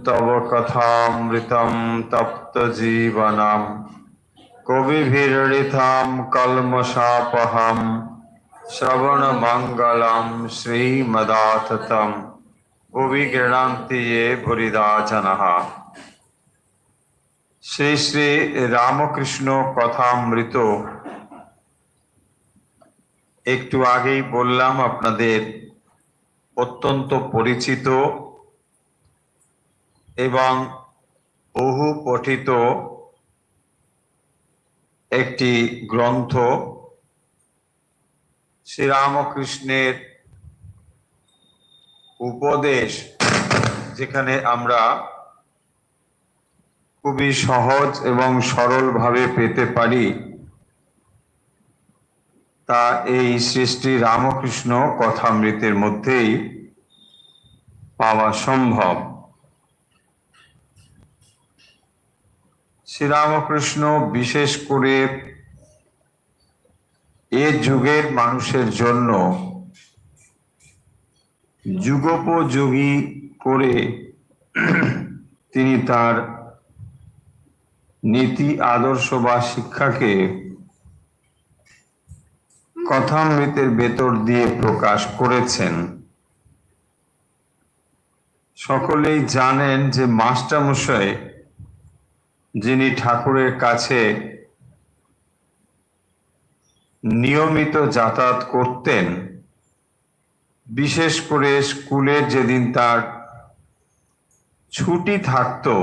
तव कथामृतं तप्त जीवनम कविभिरीडितं कल्मषापहं श्रवण मंगलम श्रीमदाततं भुवि गृह्णन्ति ये भूरिदा जनः। श्री श्री रामकृष्ण कथामृत একটু আগেই বললাম আপনাদের অত্যন্ত পরিচিত এবং বহু পঠিত একটি গ্রন্থ শ্রীরামকৃষ্ণের উপদেশ, যেখানে আমরা খুবই সহজ এবং সরলভাবে পেতে পারি, তা এই শ্রী শ্রী রামকৃষ্ণ কথামৃতের মধ্যেই পাওয়া সম্ভব। শ্রীরামকৃষ্ণ বিশেষ করে এ যুগের মানুষের জন্য যুগোপযোগী করে তিনি তার নীতি আদর্শ বা শিক্ষাকে কথামৃতের ভেতর দিয়ে প্রকাশ করেছেন। সকলেই জানেন যে মাস্টারমশাই যিনি ঠাকুরের কাছে নিয়মিত যাতায়াত করতেন, বিশেষ করে স্কুলের যেদিন তার ছুটি থাকতো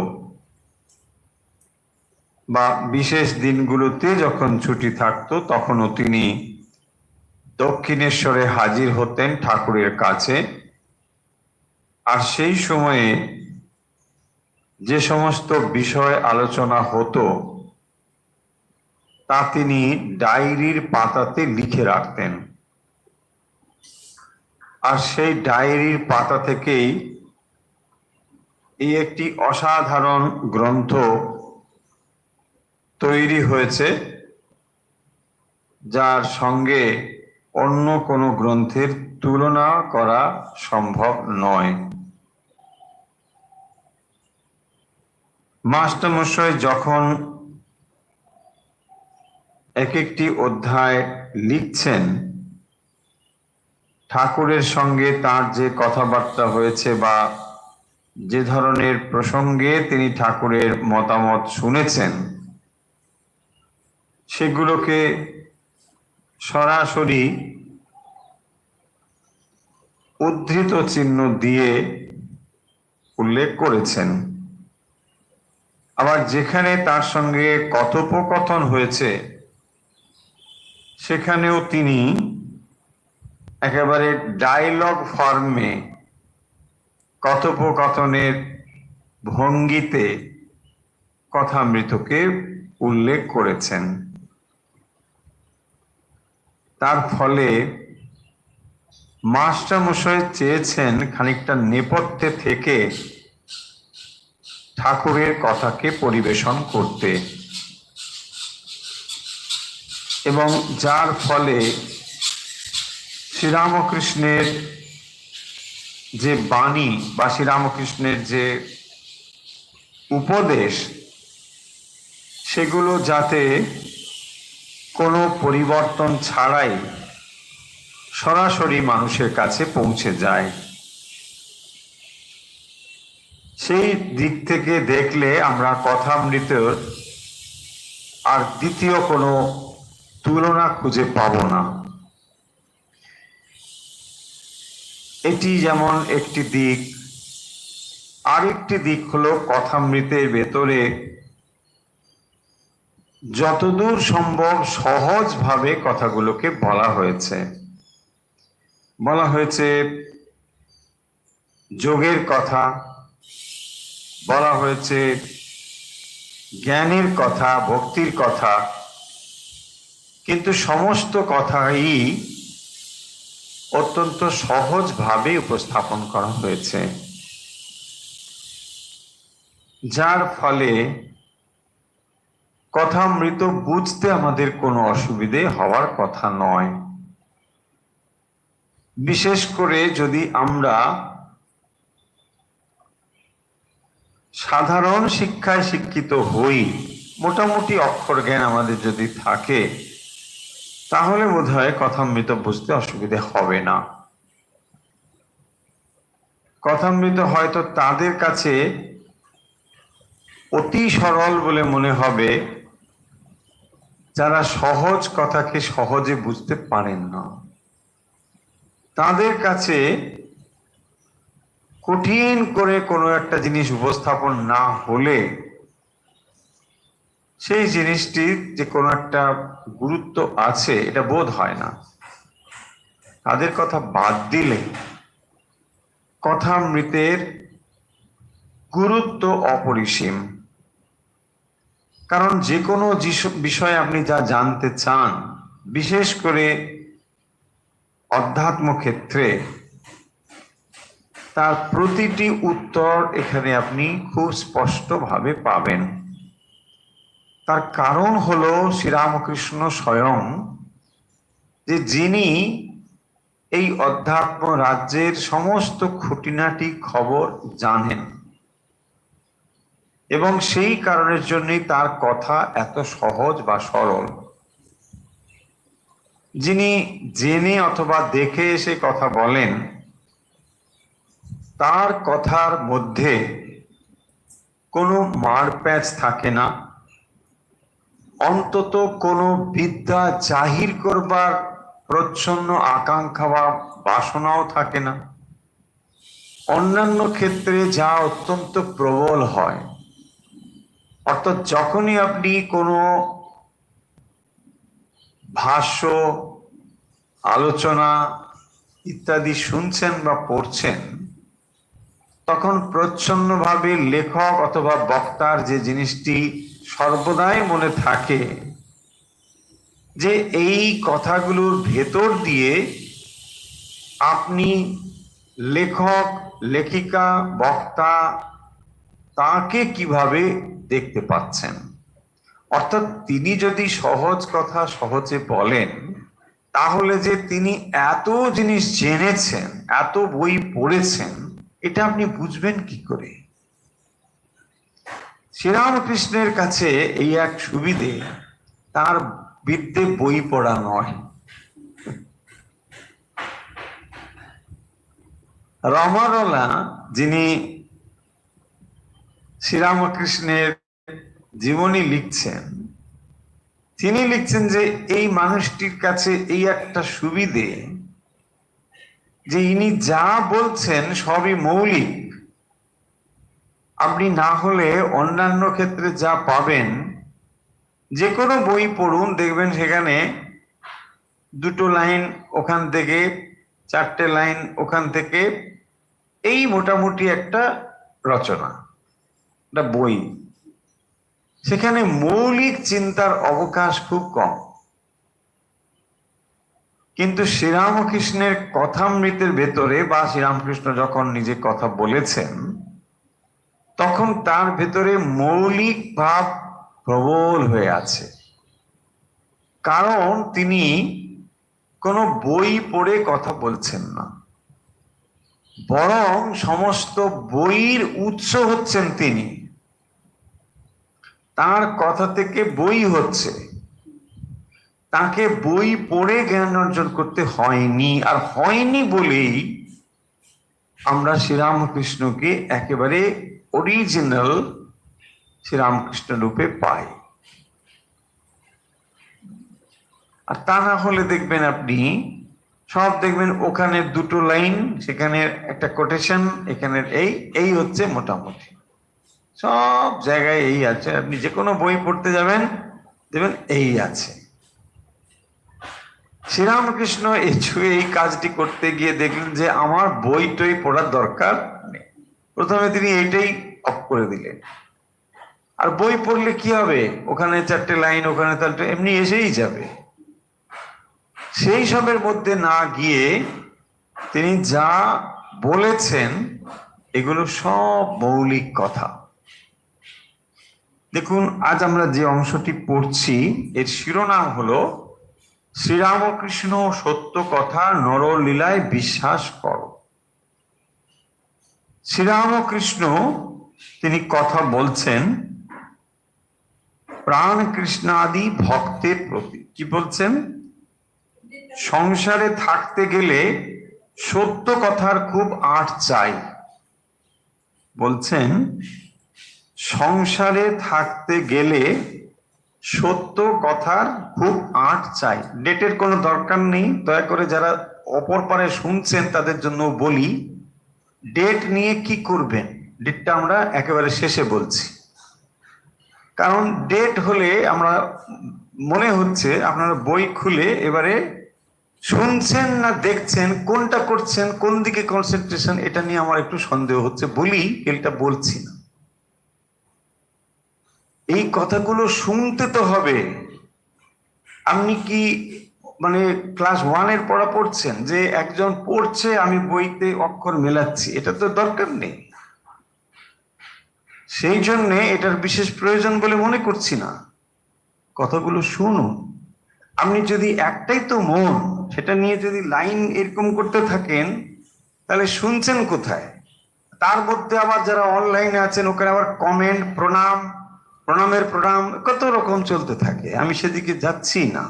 বা বিশেষ দিনগুলোতে যখন ছুটি থাকতো, তখনও তিনি দক্ষিণেশ্বরে হাজির হতেন ঠাকুরের কাছে। আর সেই সময়ে যে সমস্ত বিষয় আলোচনা হতো তা তিনি ডায়েরির পাতাতে লিখে রাখতেন, আর সেই ডায়েরির পাতা থেকেই এই একটি অসাধারণ গ্রন্থ তৈরি হয়েছে, যার সঙ্গে অন্য কোনো গ্রন্থের তুলনা করা সম্ভব নয়। মাস্টারমশাই যখন এক একটি অধ্যায় লিখছেন, ঠাকুরের সঙ্গে তার যে কথাবার্তা হয়েছে বা যে ধরনের প্রসঙ্গে তিনি ঠাকুরের মতামত শুনেছেন, সেগুলোকে সরাসরি উদ্ধৃত চিহ্ন দিয়ে উল্লেখ করেছেন। আবার যেখানে তার সঙ্গে কথোপকথন হয়েছে সেখানেও তিনি একেবারে ডায়লগ ফর্মে কথোপকথনের ভঙ্গিতে কথামৃতকে উল্লেখ করেছেন। তার ফলে মাস্টারমশাই চেয়েছেন খানিকটা নেপথ্যে থেকে ঠাকুরের কথাকে পরিবেশন করতে, এবং যার ফলে শ্রীরামকৃষ্ণের যে বাণী বা শ্রীরামকৃষ্ণের যে উপদেশ, সেগুলো যাতে কোনো পরিবর্তন ছাড়াই সরাসরি মানুষের কাছে পৌঁছে যায়, সেই দিক থেকে দেখলে আমরা কথামৃতের আর দ্বিতীয় কোনো তুলনা খুঁজে পাব না। এটি যেমন একটি দিক, আরেকটি দিক হলো কথামৃতের ভেতরে যতদূর সম্ভব সহজভাবে কথাগুলোকে বলা হয়েছে। বলা হয়েছে যোগের কথা, বলা হয়েছে জ্ঞানের কথা, ভক্তির কথা, কিন্তু সমস্ত কথাই অত্যন্ত সহজভাবে উপস্থাপন করা হয়েছে, যার ফলে কথামৃত বুঝতে আমাদের কোনো অসুবিধে হওয়ার কথা নয়। বিশেষ করে যদি আমরা সাধারণ শিক্ষায় শিক্ষিত হই, মোটামুটি অক্ষর জ্ঞান আমাদের যদি থাকে, তাহলে বোধহয় কথামৃত বুঝতে অসুবিধে হবে না। কথামৃত হয়তো তাদের কাছে অতি সরল বলে মনে হবে যারা সহজ কথাকে সহজে বুঝতে পারেন না। তাদের কাছে কঠিন করে কোনো একটা জিনিস উপস্থাপন না হলে সেই জিনিসটির যে কোনো একটা গুরুত্ব আছে এটা বোধ হয় না। তাদের কথা বাদ দিলে কথামৃতের গুরুত্ব অপরিসীম। কারণ যে কোনো বিষয়ে আপনি যা জানতে চান, বিশেষ করে অধ্যাত্ম ক্ষেত্রে, তার প্রতিটি উত্তর এখানে আপনি খুব স্পষ্টভাবে পাবেন। তার কারণ হলো শ্রীরামকৃষ্ণ স্বয়ং, যে যিনি এই অধ্যাত্ম রাজ্যের সমস্ত খুঁটিনাটি খবর জানেন, এবং সেই কারণের জন্যই তার কথা এত সহজ বা সরল। যিনি জেনে অথবা দেখে এসে কথা বলেন, তার কথার মধ্যে কোনো মারপ্যাঁচ থাকে না, অন্তত কোনো বিদ্যা জাহির করবার প্রচ্ছন্ন আকাঙ্ক্ষা বা বাসনাও থাকে না। অন্যান্য ক্ষেত্রে যা অত্যন্ত প্রবল হয়, অর্থাৎ যখনই আপনি কোনো ভাষ্য, আলোচনা ইত্যাদি শুনছেন বা পড়ছেন, তখন প্রচ্ছন্নভাবে লেখক অথবা বক্তার যে জিনিসটি সর্বদাই মনে থাকে, যে এই কথাগুলোর ভেতর দিয়ে আপনি লেখক, লেখিকা, বক্তা তাকে কিভাবে দেখতে পাচ্ছেন। অর্থাৎ তিনি যদি সহজ কথা সহজে বলেন, তাহলে যে তিনি এত জিনিস জেনেছেন, এত বই পড়েছেন, এটা আপনি বুঝবেন কি করে? শ্রীরামকৃষ্ণের কাছে এই এক সুবিধে, তার বিদ্যে বই পড়া নয়। রমারলা, যিনি শ্রীরামকৃষ্ণের জীবনী লিখছেন, তিনি লিখছেন যে এই মানুষটির কাছে এই একটা সুবিধে, যে ইনি যা বলছেন সবই মৌলিক। আপনি না হলে অন্যান্য ক্ষেত্রে যা পাবেন, যে কোনো বই পড়ুন, দেখবেন সেখানে দুটো লাইন ওখান থেকে, চারটে লাইন ওখান থেকে, এই মোটামুটি একটা রচনা, একটা বই। সেখানে মৌলিক চিন্তার অবকাশ খুব কম। কিন্তু শ্রীরামকৃষ্ণের কথামৃতের ভেতরে, বা শ্রীরামকৃষ্ণ যখন নিজে কথা বলেছেন, তখন তার ভেতরে মৌলিক ভাব প্রবল হয়ে আছে। কারণ তিনি কোনো বই পড়ে কথা বলছেন না, বরং সমস্ত বইয়ের উৎস হচ্ছেন তিনি। তার কথা থেকে বই হচ্ছে। তাকে বই পড়ে জ্ঞান অর্জন করতে হয়নি, আর হয়নি বলেই আমরা শ্রীরামকৃষ্ণকে একেবারে অরিজিনাল শ্রীরামকৃষ্ণ রূপে পাই। আর তা না হলে দেখবেন আপনি সব দেখবেন ওখানে দুটো লাইন, সেখানে একটা কোটেশন, এখানের এই হচ্ছে মোটামুটি সব জায়গায় এই আছে। আপনি যে কোনো বই পড়তে যাবেন, দেখবেন এই আছে। শ্রীরামকৃষ্ণ এই কাজটি করতে গিয়ে দেখলেন যে আমার বইটই পড়ার দরকার নেই। প্রথমে তিনি এইটাই অফ করে দিলেন। আর বই পড়লে কি হবে, ওখানে চারটে লাইন, ওখানে চারটে, এমনি এসেই যাবে। সেই সবের মধ্যে না গিয়ে তিনি যা বলেছেন এগুলো সব মৌলিক কথা। দেখুন, আজ আমরা যে অংশটি পড়ছি, এর শিরোনাম হলো শ্রীরামকৃষ্ণ সত্য কথা নরলীলায় বিশ্বাস করো। শ্রীরামকৃষ্ণ তিনি কথা বলছেন প্রাণ কৃষ্ণাদি ভক্তের প্রতি। কি বলছেন? সংসারে থাকতে গেলে সত্য কথার খুব আঁট চাই। বলছেন সংসারে থাকতে গেলে সত্য কথার খুব আঁট চাই। ডেটের কোনো দরকার নেই, দয়া করে যারা অপর পারে শুনছেন তাদের জন্য বলি, ডেট নিয়ে কি করবেন ডেটটা আমরা একেবারে শেষে বলছি। কারণ ডেট হলে আমরা মনে হচ্ছে আপনারা বই খুলে এবারে শুনছেন না দেখছেন, কোনটা করছেন, কোন দিকে কনসেন্ট্রেশন, এটা নিয়ে আমার একটু সন্দেহ হচ্ছে বলি এটা বলছি না। এই কথাগুলো শুনতে তো হবে। আপনি কি মানে ক্লাস 1-এর পড়া পড়ছেন যে একজন পড়ছে আমি বইতে অক্ষর মেলাচ্ছি? এটা তো দরকার নেই। সেই জন্যে এটার বিশেষ প্রয়োজন বলে মনে করছি না। কথাগুলো শুনুন। আপনি যদি একটাই তো মন, সেটা নিয়ে যদি লাইন এরকম করতে থাকেন তাহলে শুনছেন কোথায়? তার মধ্যে আবার যারা অনলাইনে আছেন ওখানে আবার কমেন্ট, প্রণাম, প্রণামের প্রণাম, কত রকম চলতে থাকে। আমি সেদিকে যাচ্ছি না।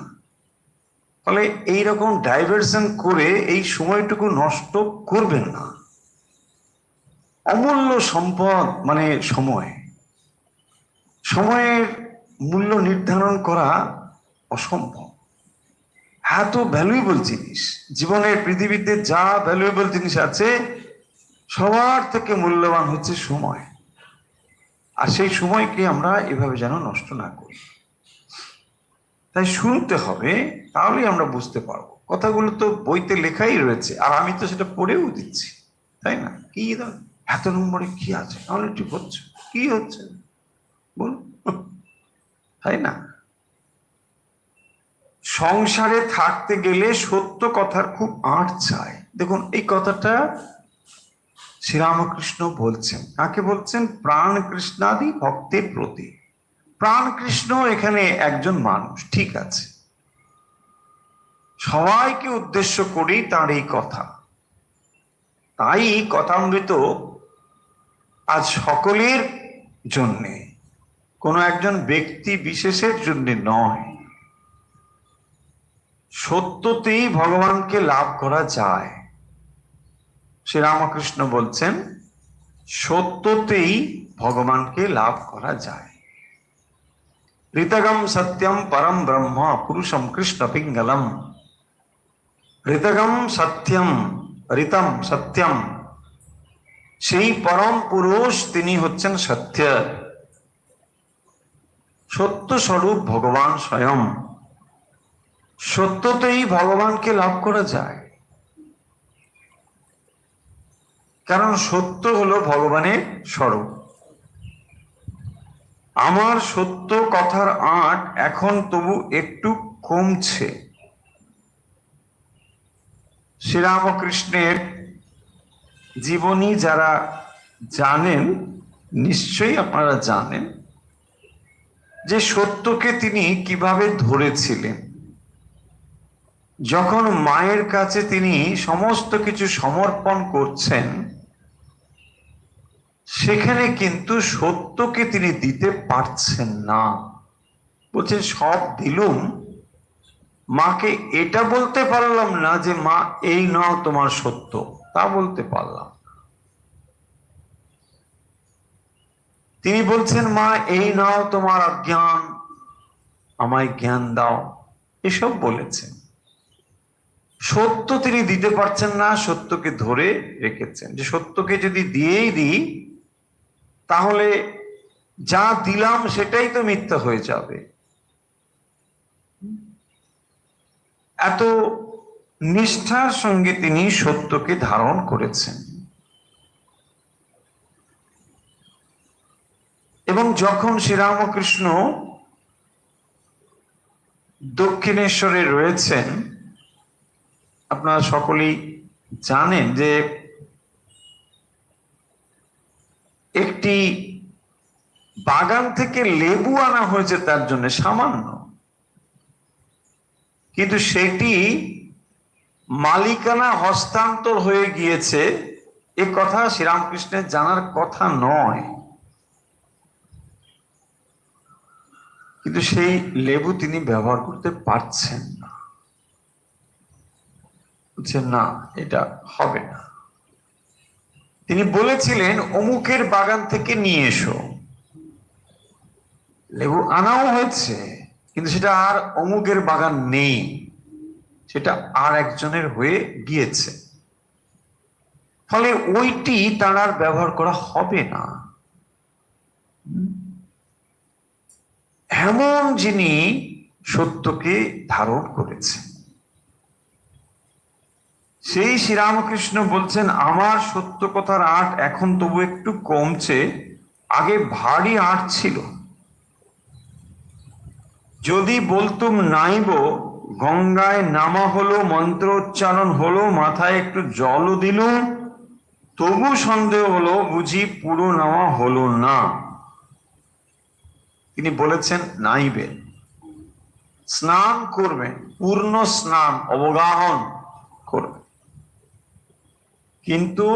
ফলে এইরকম ডাইভার্সন করে এই সময়টুকু নষ্ট করবেন না। অমূল্য সম্পদ মানে সময়। সময়ের মূল্য নির্ধারণ করা অসম্ভব। এত ভ্যালুয়েবল জিনিস জীবনের পৃথিবীতে, যা ভ্যালুয়েবল জিনিস আছে সবার থেকে মূল্যবান হচ্ছে সময়। আর সেই সময়কে আমরা এভাবে যেন নষ্ট না করি। তাই শুনতে হবে, তাহলেই আমরা বুঝতে পারবো। কথাগুলো তো বইতে লেখাই রয়েছে, আর আমি তো সেটা পড়েও দিচ্ছি, তাই না? কি এত নম্বরে কি আছে, তাহলে ঠিক হচ্ছে, কি হচ্ছে বলুন, তাই না? সংসারে থাকতে গেলে সত্য কথার খুব আঁট চায়। দেখুন এই কথাটা শ্রীরামকৃষ্ণ বলছেন। কাকে বলছেন? প্রাণ কৃষ্ণাদি ভক্তের প্রতি। প্রাণ কৃষ্ণ এখানে একজন মানুষ, ঠিক আছে, সবাইকে উদ্দেশ্য করেই তার এই কথা। তাই কথামৃত আজ সকলের জন্যে, কোনো একজন ব্যক্তি বিশেষের জন্য নয়। সত্যতেই ভগবানকে লাভ করা যায়। শ্রীরামকৃষ্ণ বলছেন সত্যতেই ভগবানকে লাভ করা যায়। ঋতগম সত্যম পরম ব্রহ্ম পুরুষম কৃষ্ণ পিঙ্গলম। ঋতগম সত্যম, ঋতম সত্যম, সেই পরম পুরুষ তিনি হচ্ছেন সত্য, সত্য স্বরূপ ভগবান স্বয়ং। সত্যতেই ভগবানকে লাভ করা যায়, কারণ সত্য হলো ভগবানের স্বরূপ। আমার সত্য কথার আঁট এখন তবু একটু কমছে। শ্রীরামকৃষ্ণের জীবনী যারা জানেন, নিশ্চয়ই আপনারা জানেন যে সত্যকে তিনি কিভাবে ধরেছিলেন। যখন মায়ের কাছে তিনি সমস্ত কিছু সমর্পণ করছেন, সেখানে কিন্তু সত্যকে তিনি দিতে পারছেন না। বলছেন সব দিলুম, মাকে এটা বলতে পারলাম না যে মা এই নাও তোমার সত্য, তা বলতে পারলাম। তিনি বলছেন মা এই নাও তোমার অজ্ঞান, আমায় জ্ঞান দাও, এসব বলেছেন। সত্য তিনি দিতে পারছেন না, সত্যকে ধরে রেখেছেন যে সত্যকে যদি দিয়েই দিই তাহলে যা দিলাম সেটাই তো মিথ্যা হয়ে যাবে। এত নিষ্ঠার সঙ্গে তিনি সত্যকে ধারণ করেছেন। এবং যখন শ্রীরামকৃষ্ণ দক্ষিণেশ্বরে রয়েছেন, আপনারা সকলেই জানেন যে একটি বাগান থেকে লেবু আনা হয়েছে তার জন্য, সামান্য, কিন্তু সেটি মালিকানা হস্তান্তর হয়ে গিয়েছে, এ কথা শ্রীরামকৃষ্ণের জানার কথা নয়। কিন্তু সেই লেবু তিনি ব্যবহার করতে পারছেন না, বলছেন না এটা হবে না। তিনি বলেছিলেন অমুকের বাগান থেকে নিয়ে এসো, লেবু আনাও হয়েছে, কিন্তু সেটা আর অমুকের বাগান নেই, সেটা আর একজনের হয়ে গিয়েছে, ফলে ওইটি তার আর ব্যবহার করা হবে না। এমন যিনি সত্যকে ধারণ করেছেন, সেই শ্রীরামকৃষ্ণ বলছেন আমার সত্য কথার আট এখন তবু একটু কমছে, আগে ভারী আট ছিল। যদি বলতুম নাইব, গঙ্গায় নামা হলো, মন্ত্র উচ্চারণ হলো, মাথায় একটু জলও দিলুম, তবু সন্দেহ হলো বুঝি পুরো নেওয়া হলো না। তিনি বলেছেন নাইবেন, স্নান করবেন, পূর্ণ স্নান অবগাহন করবেন, কিন্তু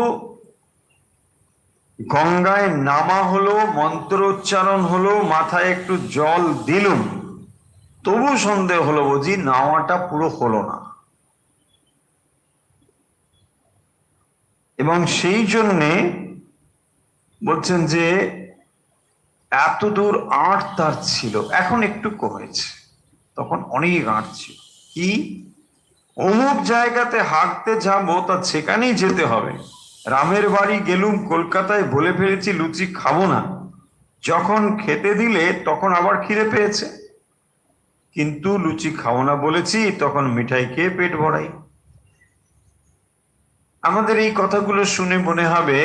গঙ্গায় নামা হলো, মন্ত্র উচ্চারণ হলো, মাথায় একটু জল দিলুম, তবু সন্দেহ হলো বুঝি নাওয়াটা পুরো হলো না। এবং সেই জন্যে বলছেন যে এত দূর আঁট তার ছিল, এখন একটু কমেছে, তখন অনেক আঁট ছিল। কি অমুক জায়গাতে হাঁটতে যাবো, তা সেখানেই যেতে হবে। রামের বাড়ি গেলুম কলকাতায়, বলে ফেলেছি লুচি খাবো না, যখন খেতে দিলে তখন আবার খিদে পেয়েছে, কিন্তু লুচি খাবো না বলেছি, তখন মিঠাই খেয়ে পেট ভরাই। আমাদের এই কথাগুলো শুনে মনে হবে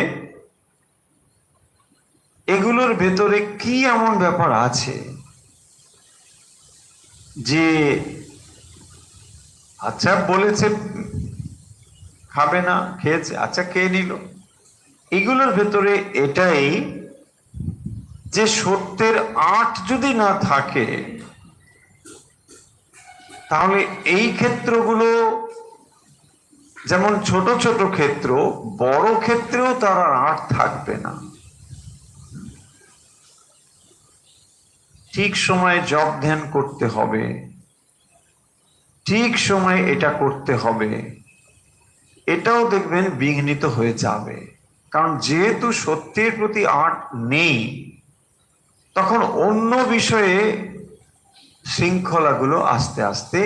এগুলোর ভেতরে কি এমন ব্যাপার আছে যে আচ্ছা বলেছে খাবে না, খেয়েছে, আচ্ছা খেয়ে নিল। এগুলোর ভেতরে এটাই যে সত্যের আঁট যদি না থাকে, তাহলে এই ক্ষেত্রগুলো যেমন ছোট ছোট ক্ষেত্র, বড় ক্ষেত্রেও তার আর আঁট থাকবে না। ঠিক সময়ে জপ ধ্যান করতে হবে, ঠিক সময়ে এটা করতে হবে, এটাও দেখবেন বিঘ্নিত হয়ে যাবে। কারণ যেহেতু সত্যের প্রতি আঁট নেই, তখন অন্য বিষয়ে শৃঙ্খলাগুলো আস্তে আস্তে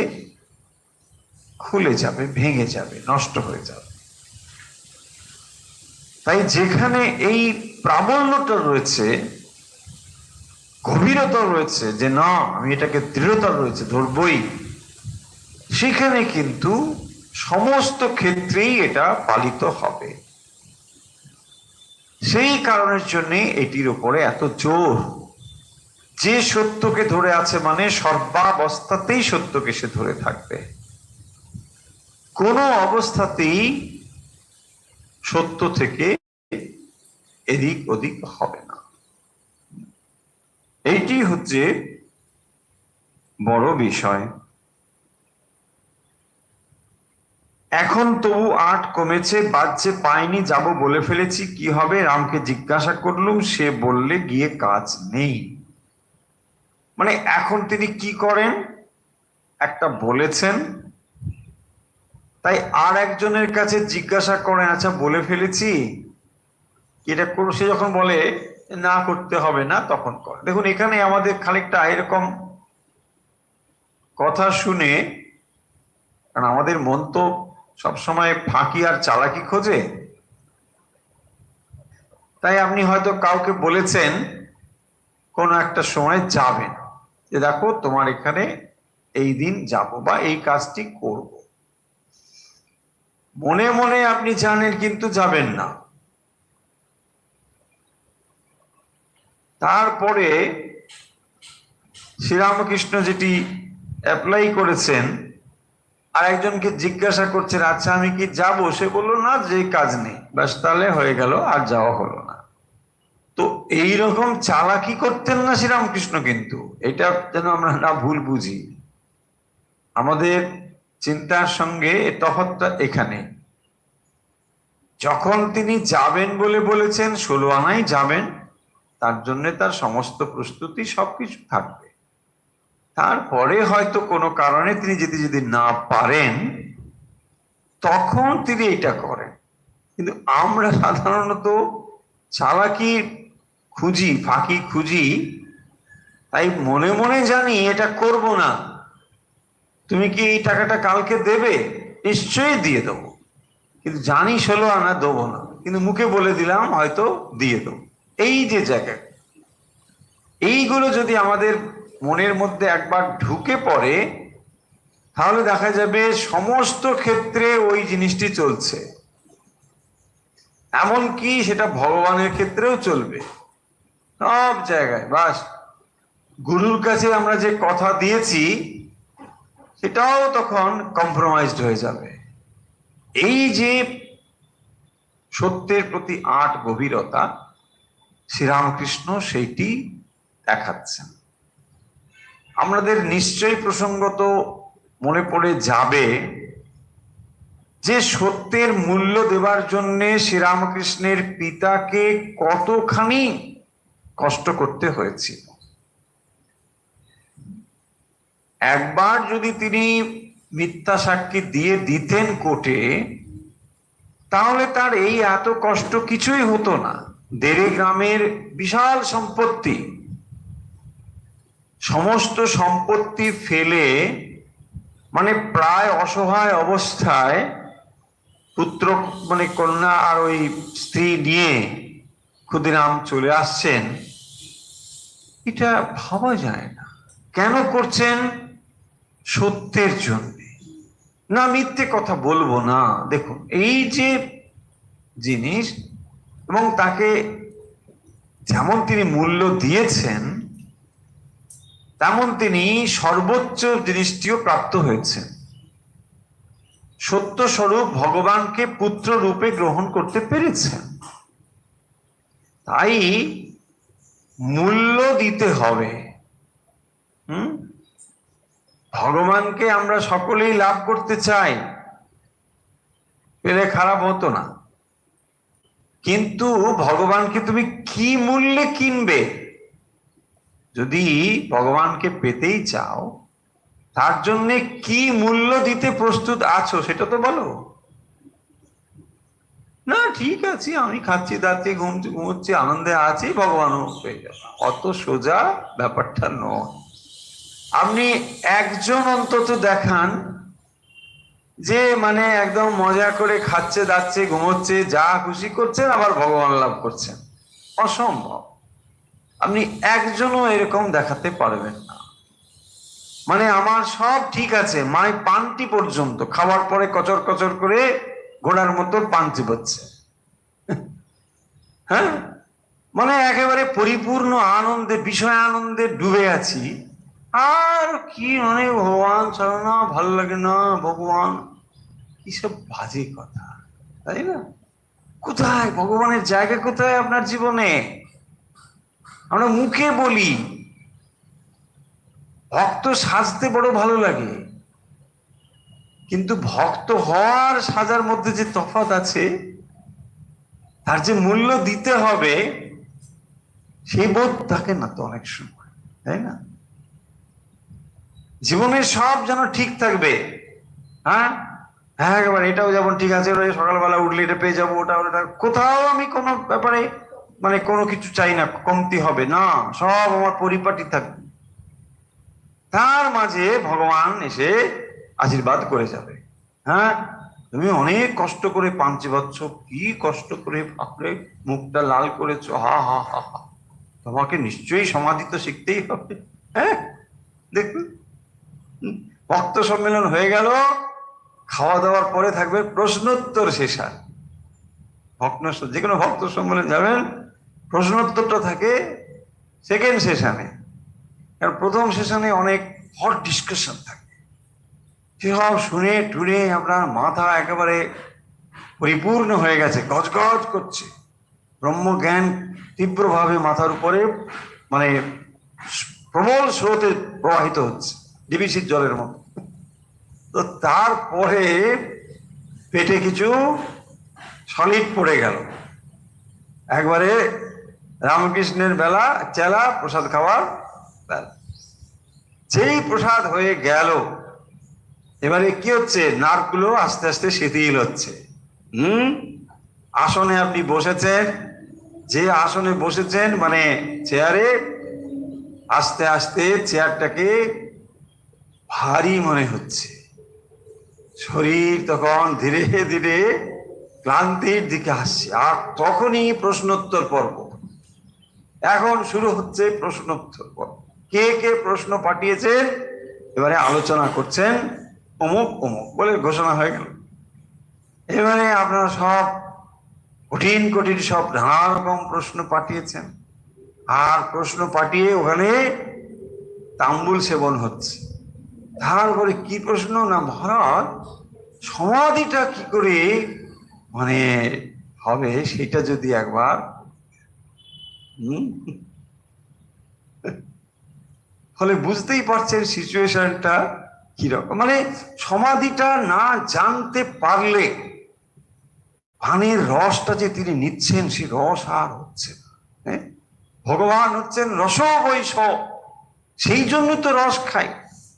খুলে যাবে, ভেঙে যাবে, নষ্ট হয়ে যাবে। তাই যেখানে এই প্রাবল্যটা রয়েছে, গভীরতা রয়েছে, যে না আমি এটাকে দৃঢ়তা রয়েছে ধরবই, সেখানে কিন্তু সমস্ত ক্ষেত্রেই এটা পালিত হবে। সেই কারণের জন্য এটির উপরে এত জোর। যে সত্যকে ধরে আছে মানে সর্বাবস্থাতেই সত্যকে সে ধরে থাকবে, কোনো অবস্থাতেই সত্য থেকে এদিক ওদিক হবে না। এইটি হচ্ছে বড় বিষয়। এখন তবু আট কমেছে, বাজছে পাইনি, যাব বলে ফেলেছি, কি হবে? রামকে জিজ্ঞাসা করলুম, সে বললে গিয়ে কাজ নেই। মানে এখন তিনি কি করেন, একটা বলেছেন, তাই আর একজনের কাছে জিজ্ঞাসা করেন, আচ্ছা বলে ফেলেছি এটা করো। সে যখন বলে না করতে হবে না, তখন করে। দেখুন এখানে আমাদের খানিকটা এরকম কথা শুনে, কারণ আমাদের মন তো সবসময় ফাঁকি আর চালাকি খোঁজে, তাই আপনি হয়তো কাউকে বলেছেন কোনো একটা সময় যাবেন, যে দেখো তোমার এখানে এই দিন যাব বা এই কাজটি করব, মনে মনে আপনি জানেন কিন্তু যাবেন না। তারপরে শ্রীরামকৃষ্ণ যেটি অ্যাপ্লাই করেছেন, আর একজনকে জিজ্ঞাসা করছেন আচ্ছা আমি কি যাব, সে বললো না, যে কাজ নেই, ব্যাস তাহলে হয়ে গেল, আর যাওয়া হলো না। তো এইরকম চালাকি করতেন না শ্রীরামকৃষ্ণ, কিন্তু এটা যেন আমরা না ভুল বুঝি। আমাদের চিন্তার সঙ্গে তফাৎটা এখানে। যখন তিনি যাবেন বলে বলেছেন, 16 আনাই যাবেন, তার জন্য তার সমস্ত প্রস্তুতি সবকিছু থাকবে। তারপরে হয়তো কোনো কারণে তিনি যদি না পারেন, তখন তিনি এটা করেন। কিন্তু আমরা সাধারণত চালাকি খুঁজি, ফাঁকি খুঁজি, তাই মনে মনে জানি এটা করব না। তুমি কি এই টাকাটা কালকে দেবে? নিশ্চয়ই দিয়ে দেবো, কিন্তু জানি 16 আনা দেবো না, কিন্তু মুখে বলে দিলাম হয়তো দিয়ে দেবো। এই যে জায়গা, এইগুলো যদি আমাদের মনের মধ্যে একবার ঢুকে পড়ে, তাহলে দেখা যাবে সমস্ত ক্ষেত্রে ওই জিনিসটি চলছে। এমনকি সেটা ভগবানের ক্ষেত্রেও চলবে, সব জায়গায়। বাস, গুরুর কাছে আমরা যে কথা দিয়েছি সেটাও তখন কম্প্রোমাইজড হয়ে যাবে। এই যে সত্যের প্রতি আট গভীরতা, শ্রীরামকৃষ্ণ সেইটি দেখাচ্ছেন। আমাদের নিশ্চয়ই প্রসঙ্গত মনে পড়ে যাবে যে সত্যের মূল্য দেবার জন্য শ্রীরামকৃষ্ণের পিতাকে কতখানি কষ্ট করতে হয়েছিল। একবার যদি তিনি মিথ্যা সাক্ষী দিয়ে দিতেন কোর্টে, তাহলে তার এই এত কষ্ট কিছুই হতো না। দেড়ে গ্রামের বিশাল সম্পত্তি, সমস্ত সম্পত্তি ফেলে, মানে প্রায় অসহায় অবস্থায় পুত্র মানে কন্যা আর ওই স্ত্রী নিয়ে ক্ষুদিরাম চলে আসছেন। এটা ভাবা যায় না। কেন করছেন? সত্যের জন্য, না মিথ্যে কথা বলবো না। দেখুন এই যে জিনিস, এবং তাকে যেমন তিনি মূল্য দিয়েছেন, তেমন তিনি সর্বোচ্চ জিনিসটিও প্রাপ্ত হয়েছেন। সত্য স্বরূপ ভগবানকে পুত্র রূপে গ্রহণ করতে পেরেছেন। তাই মূল্য দিতে হবে। ভগবানকে আমরা সকলেই লাভ করতে চাই, পেলে খারাপ হতো না। কিন্তু ভগবানকে তুমি কি মূল্যে কিনবে? যদি ভগবানকে পেতেই চাও, তার জন্য কি মূল্য দিতে প্রস্তুত আছো সেটা তো বলো। না ঠিক আছে, আমি খাচ্ছি দাচ্ছি ঘুমোচ্ছি আনন্দে আছি, ভগবানও পেয়ে যাবে, অত সোজা ব্যাপারটা নয়। আপনি একজন অন্তত দেখান যে মানে একদম মজা করে খাচ্ছে দাচ্ছে ঘুমোচ্ছে যা খুশি করছেন, আবার ভগবান লাভ করছেন। অসম্ভব। আপনি একজনও এরকম দেখাতে পারবেন না। মানে আমার সব ঠিক আছে, মানে পান্তি পর্যন্ত খাওয়ার পরে কচর কচর করে ঘোড়ার মতো পান্তি হচ্ছে। হ্যাঁ, মানে একেবারে পরিপূর্ণ আনন্দে, বিষয় আনন্দে ডুবে আছি। আর কি মানে ভগবান ছাড়া না ভালো লাগে না, ভগবান কি সব বাজে কথা, তাই না? কোথায় ভগবানের জায়গা, কোথায় আপনার জীবনে? আমরা মুখে বলি ভক্ত সাজতে বড় ভালো লাগে, কিন্তু ভক্ত হওয়ার সাজার মধ্যে যে তফাৎ আছে, তার যে মূল্য দিতে হবে, সেই বোধ থাকে না তো অনেক সময়, তাই না? জীবনের সব যেন ঠিক থাকবে। হ্যাঁ হ্যাঁ, একেবারে এটাও যেমন ঠিক আছে, সকালবেলা উঠলে এটা পেয়ে যাবো, ওটা ওটা, কোথাও আমি কোনো ব্যাপারে মানে কোনো কিছু চাই না, কমতি হবে না, সব আমার পরিপাটি থাকবে। তার মাঝে ভগবান এসে আশীর্বাদ করে যাবে। হ্যাঁ, তুমি অনেক কষ্ট করে পাঞ্চি পাচ্ছ, কি কষ্ট করে বাপরে মুখটা লাল করেছো, হা হা হা হা, তোমাকে নিশ্চয়ই সমাধি তো শিখতেই হবে। হ্যাঁ, দেখুন ভক্ত সম্মেলন হয়ে গেল, খাওয়া দাওয়ার পরে থাকবে প্রশ্নোত্তর সেশন। ভক্ত যে কোনো ভক্ত সম্মেলন যাবেন, প্রশ্নোত্তরটা থাকে সেকেন্ড সেশনে। কারণ প্রথম সেশনে অনেক হট ডিসকাশন থাকে, সেসব শুনে টুনে আপনার মাথা একেবারে পরিপূর্ণ হয়ে গেছে, গজগজ করছে, ব্রহ্মজ্ঞান তীব্রভাবে মাথার উপরে মানে প্রবল স্রোতে প্রবাহিত হচ্ছে, ডিবিসির জলের মতো। তো তারপরে পেটে কিছু সলিড পড়ে গেল, একবারে রামকৃষ্ণের বেলা চেলা প্রসাদ খাওয়ার বেলা। যেই প্রসাদ হয়ে গেল, এবারে কি হচ্ছে, নাকগুলো আস্তে আস্তে শিথিল হচ্ছে। হুম আসনে আপনি বসেছেন, যে আসনে বসেছেন মানে চেয়ারে, আস্তে আস্তে চেয়ারটাকে ভারী মনে হচ্ছে। শরীর তখন ধীরে ধীরে ক্লান্তির দিকে আসছে। আর তখনই প্রশ্নোত্তর পর্ব, এখন শুরু হচ্ছে প্রশ্নোত্তর পর্ব। কে কে প্রশ্ন পাঠিয়েছেন এবারে আলোচনা করছেন, অমুক অমুক বলে ঘোষণা হয়ে গেল। এবারে আপনারা সব কঠিন কঠিন সব নানা রকম প্রশ্ন পাঠিয়েছেন, আর প্রশ্ন পাঠিয়ে ওখানে তাম্বুল সেবন হচ্ছে। তারপরে কি প্রশ্ন না, মহারাজ সমাধিটা কি করে মানে হবে সেটা যদি একবার। হম ফলে বুঝতেই পারছেন সিচুয়েশনটা কিরকম। মানে সমাধিটা না জানতে পারলে পানির রসটা যে তিনি নিচ্ছেন সে রস আর হচ্ছে না। হ্যাঁ, ভগবান হচ্ছেন রস বৈষ, সেই জন্য তো রস খাই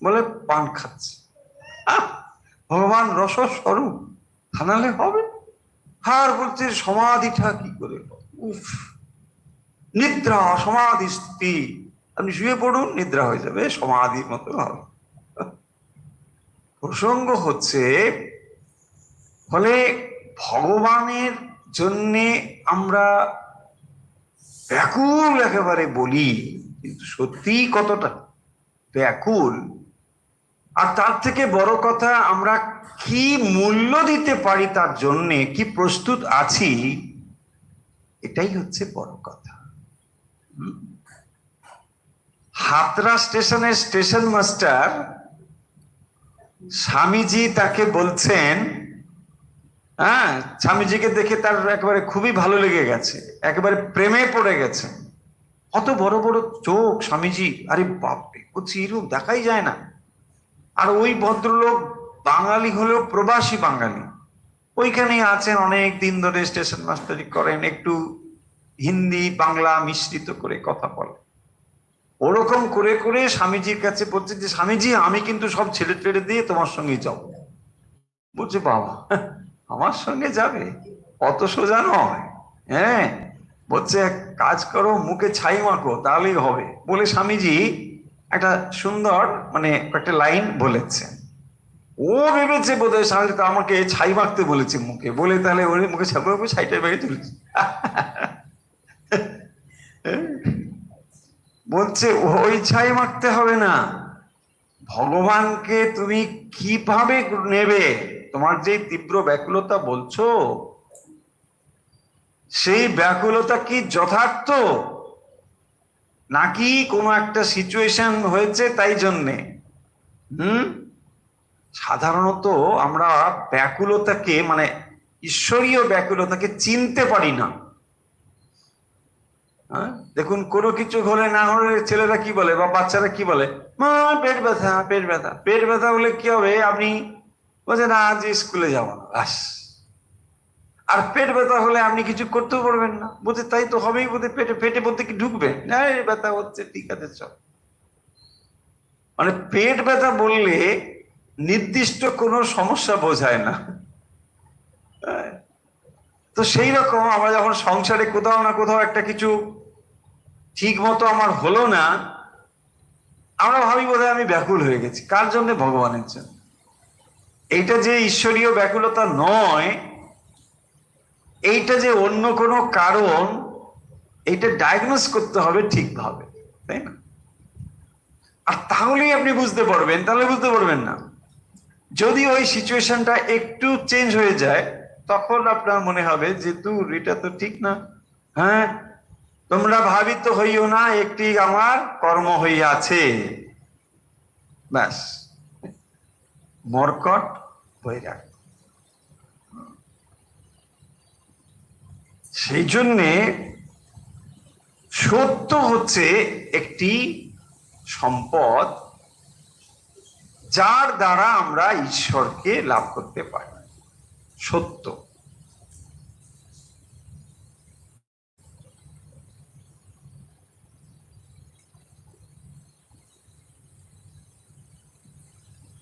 বলে পান খাচ্ছে। ভগবান রস স্বরূপ, থানালে হবে। আর বলছে সমাধিটা কি করে, উফ, নিদ্রা সমাধি স্থিতি, আপনি শুয়ে পড়ুন নিদ্রা হয়ে যাবে, সমাধির মতো হবে। প্রসঙ্গ হচ্ছে, ফলে ভগবানের জন্যে আমরা ব্যাকুল একেবারে বলি, কিন্তু সত্যি কতটা ব্যাকুল। আর তার থেকে বড় কথা, আমরা কি মূল্য দিতে পারি তার জন্যে, কি প্রস্তুত আছি, এটাই হচ্ছে বড় কথা। হাতরা স্টেশনের স্টেশন মাস্টার স্বামীজি তাকে বলছেন, হ্যাঁ, স্বামীজিকে দেখে তার একেবারে খুবই ভালো লেগে গেছে, একেবারে প্রেমে পড়ে গেছে। কত বড় বড় চোখ স্বামীজি, আরে বাপরে, বলছি এরকম দেখাই যায় না। আর ওই ভদ্রলোক বাঙালি হলেও প্রবাসী বাঙালি, ওইখানেই আছেন অনেক দিন ধরে, স্টেশন মাস্টারি করেন, একটু হিন্দি বাংলা মিশ্রিত করে কথা বলে। ওরকম করে করে স্বামীজির কাছে বলছে যে স্বামীজি আমি কিন্তু সব ছেড়ে ছেড়ে দিয়ে তোমার সঙ্গে যাবো। বলছে বাবা, আমার সঙ্গে যাবে, অত সোজা নয়। হ্যাঁ, বলছে এক কাজ করো, মুখে ছাই মাখো তাহলেই হবে, বলে স্বামীজি একটা সুন্দর মানে একটা লাইন বলেছেন। ও ভেবেছে বোধহয় স্বামীজি তো আমাকে ছাই মাখতে বলেছে মুখে, বলে তাহলে ওর মুখে ছাইটা বেরিয়ে তুলেছে। বলছে ওই ছাই মাখতে হবে না, ভগবানকে তুমি কিভাবে নেবে, তোমার যে তীব্র ব্যাকুলতা বলছো, সেই ব্যাকুলতা কি যথার্থ, নাকি কোনো একটা সিচুয়েশন হয়েছে তাই জন্যে। সাধারণত আমরা ব্যাকুলতাকে মানে ঈশ্বরীয় ব্যাকুলতাকে চিনতে পারি না। দেখুন, কোনো কিছু হলে না হলে ছেলেরা কি বলে বা বাচ্চারা কি বলে, মা পেট ব্যথা, পেট ব্যথা। পেট ব্যথা হলে কি হবে, আপনি বলছেন আজ স্কুলে যাবো না, ব্যাস। আর পেট ব্যথা হলে আপনি কিছু করতেও পারবেন না, বলছে তাই তো হবেই, বোধ পেটে পেটে বলতে কি ঢুকবে না, ব্যথা হচ্ছে, ঠিক আছে চল। মানে পেট ব্যথা বললে নির্দিষ্ট কোনো সমস্যা বোঝায় না। তো সেই রকম আমরা যখন সংসারে কোথাও না কোথাও একটা কিছু ঠিক মতো আমার হলো না, আমরা ভাবি বোধহয় আমি ব্যাকুল হয়ে গেছি। কার জন্য? ভগবানের জন্য। এইটা যে ঈশ্বরীয় ব্যাকুলতা নয়, এইটা যে অন্য কোনো কারণ, এইটা ডায়াগনোস করতে হবে ঠিকভাবে, তাই না? আর তাহলেই আপনি বুঝতে পারবেন, তাহলে বুঝতে পারবেন না। যদি ওই সিচুয়েশনটা একটু চেঞ্জ হয়ে যায়, তখন আপনার মনে হবে যে দূর, এটা তো ঠিক না। হ্যাঁ, তোমরা ভাবিত হইও না, একটি আমার কর্ম হইয়াছে, ব্যাস, মর্কট বৈরাগ। সেই জন্যে সত্য হচ্ছে একটি সম্পদ, যার দ্বারা আমরা ঈশ্বরকে লাভ করতে পারি। সত্য।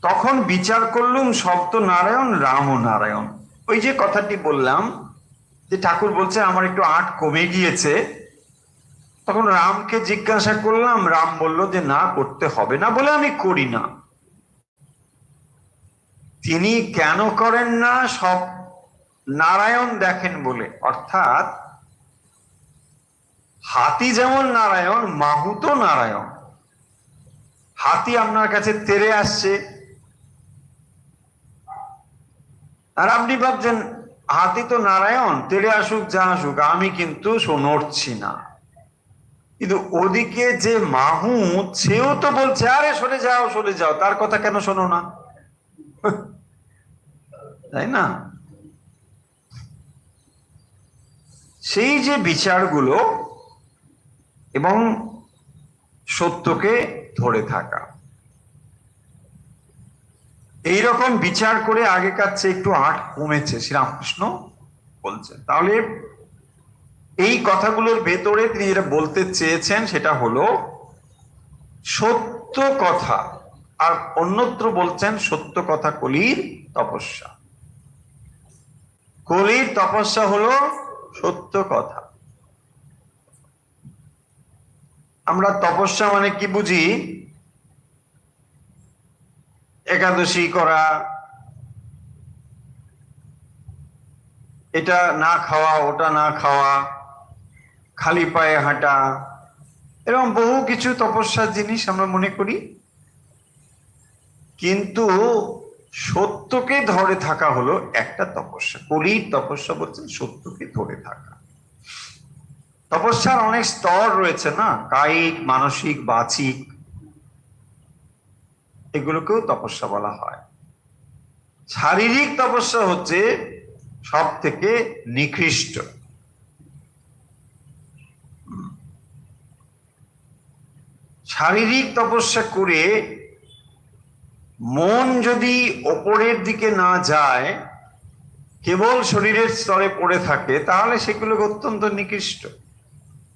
তখন বিচার করলুম সব তো নারায়ণ, রামও নারায়ণ। ওই যে কথাটি বললাম যে ঠাকুর বলছে আমার একটু আট কমে গিয়েছে, তখন রামকে জিজ্ঞাসা করলাম, রাম বলল যে না, করতে হবে না বলে আমি করি না। তিনি কেন করেন না? সব নারায়ণ দেখেন বলে। অর্থাৎ হাতি যেমন নারায়ণ, মাহুতও নারায়ণ। হাতি আপনার কাছে তেড়ে আসছে, আর আপনি ভাবছেন হাতি তো নারায়ণ, তেড়ে আসুক যা আসুক, আমি কিন্তু নড়ছি না। কিন্তু ওদিকে যে মাহুত, সেও তো বলছে আরে সরে যাও সরে যাও, তার কথা কেন শোনো না? তাই না? সেই যে বিচারগুলো এবং সত্যকে ধরে থাকা, এইরকম বিচার করে আগেকার চেয়ে একটু আট কমেছে, শ্রীরামকৃষ্ণ বলছেন। তাহলে এই কথাগুলোর ভেতরে তিনি যেটা বলতে চেয়েছেন সেটা হলো সত্য কথা, আর অন্যত্র বলছেন সত্য কথা কলির তপস্যা। কলির তপস্যা হলো সত্য কথা। আমরা তপস্যা মানে কি বুঝি? একাদশী করা, এটা না খাওয়া ওটা না খাওয়া, খালি পায়ে হাঁটা, এরকম বহু কিছু তপস্যার জিনিস আমরা মনে করি। কিন্তু সত্যকে ধরে থাকা হলো একটা তপস্যা। কলির তপস্যা বলছেন সত্যকে ধরে থাকা। তপস্যার অনেক স্তর রয়েছে না, কায়িক, মানসিক, বাচিক, এগুলোকেও তপস্যা বলা হয়। শারীরিক তপস্যা হচ্ছে সব থেকে নিকৃষ্ট। শারীরিক তপস্যা করে মন যদি ওপরের দিকে না যায়, কেবল শরীরের স্তরে পড়ে থাকে, তাহলে সেগুলো অত্যন্ত নিকৃষ্ট।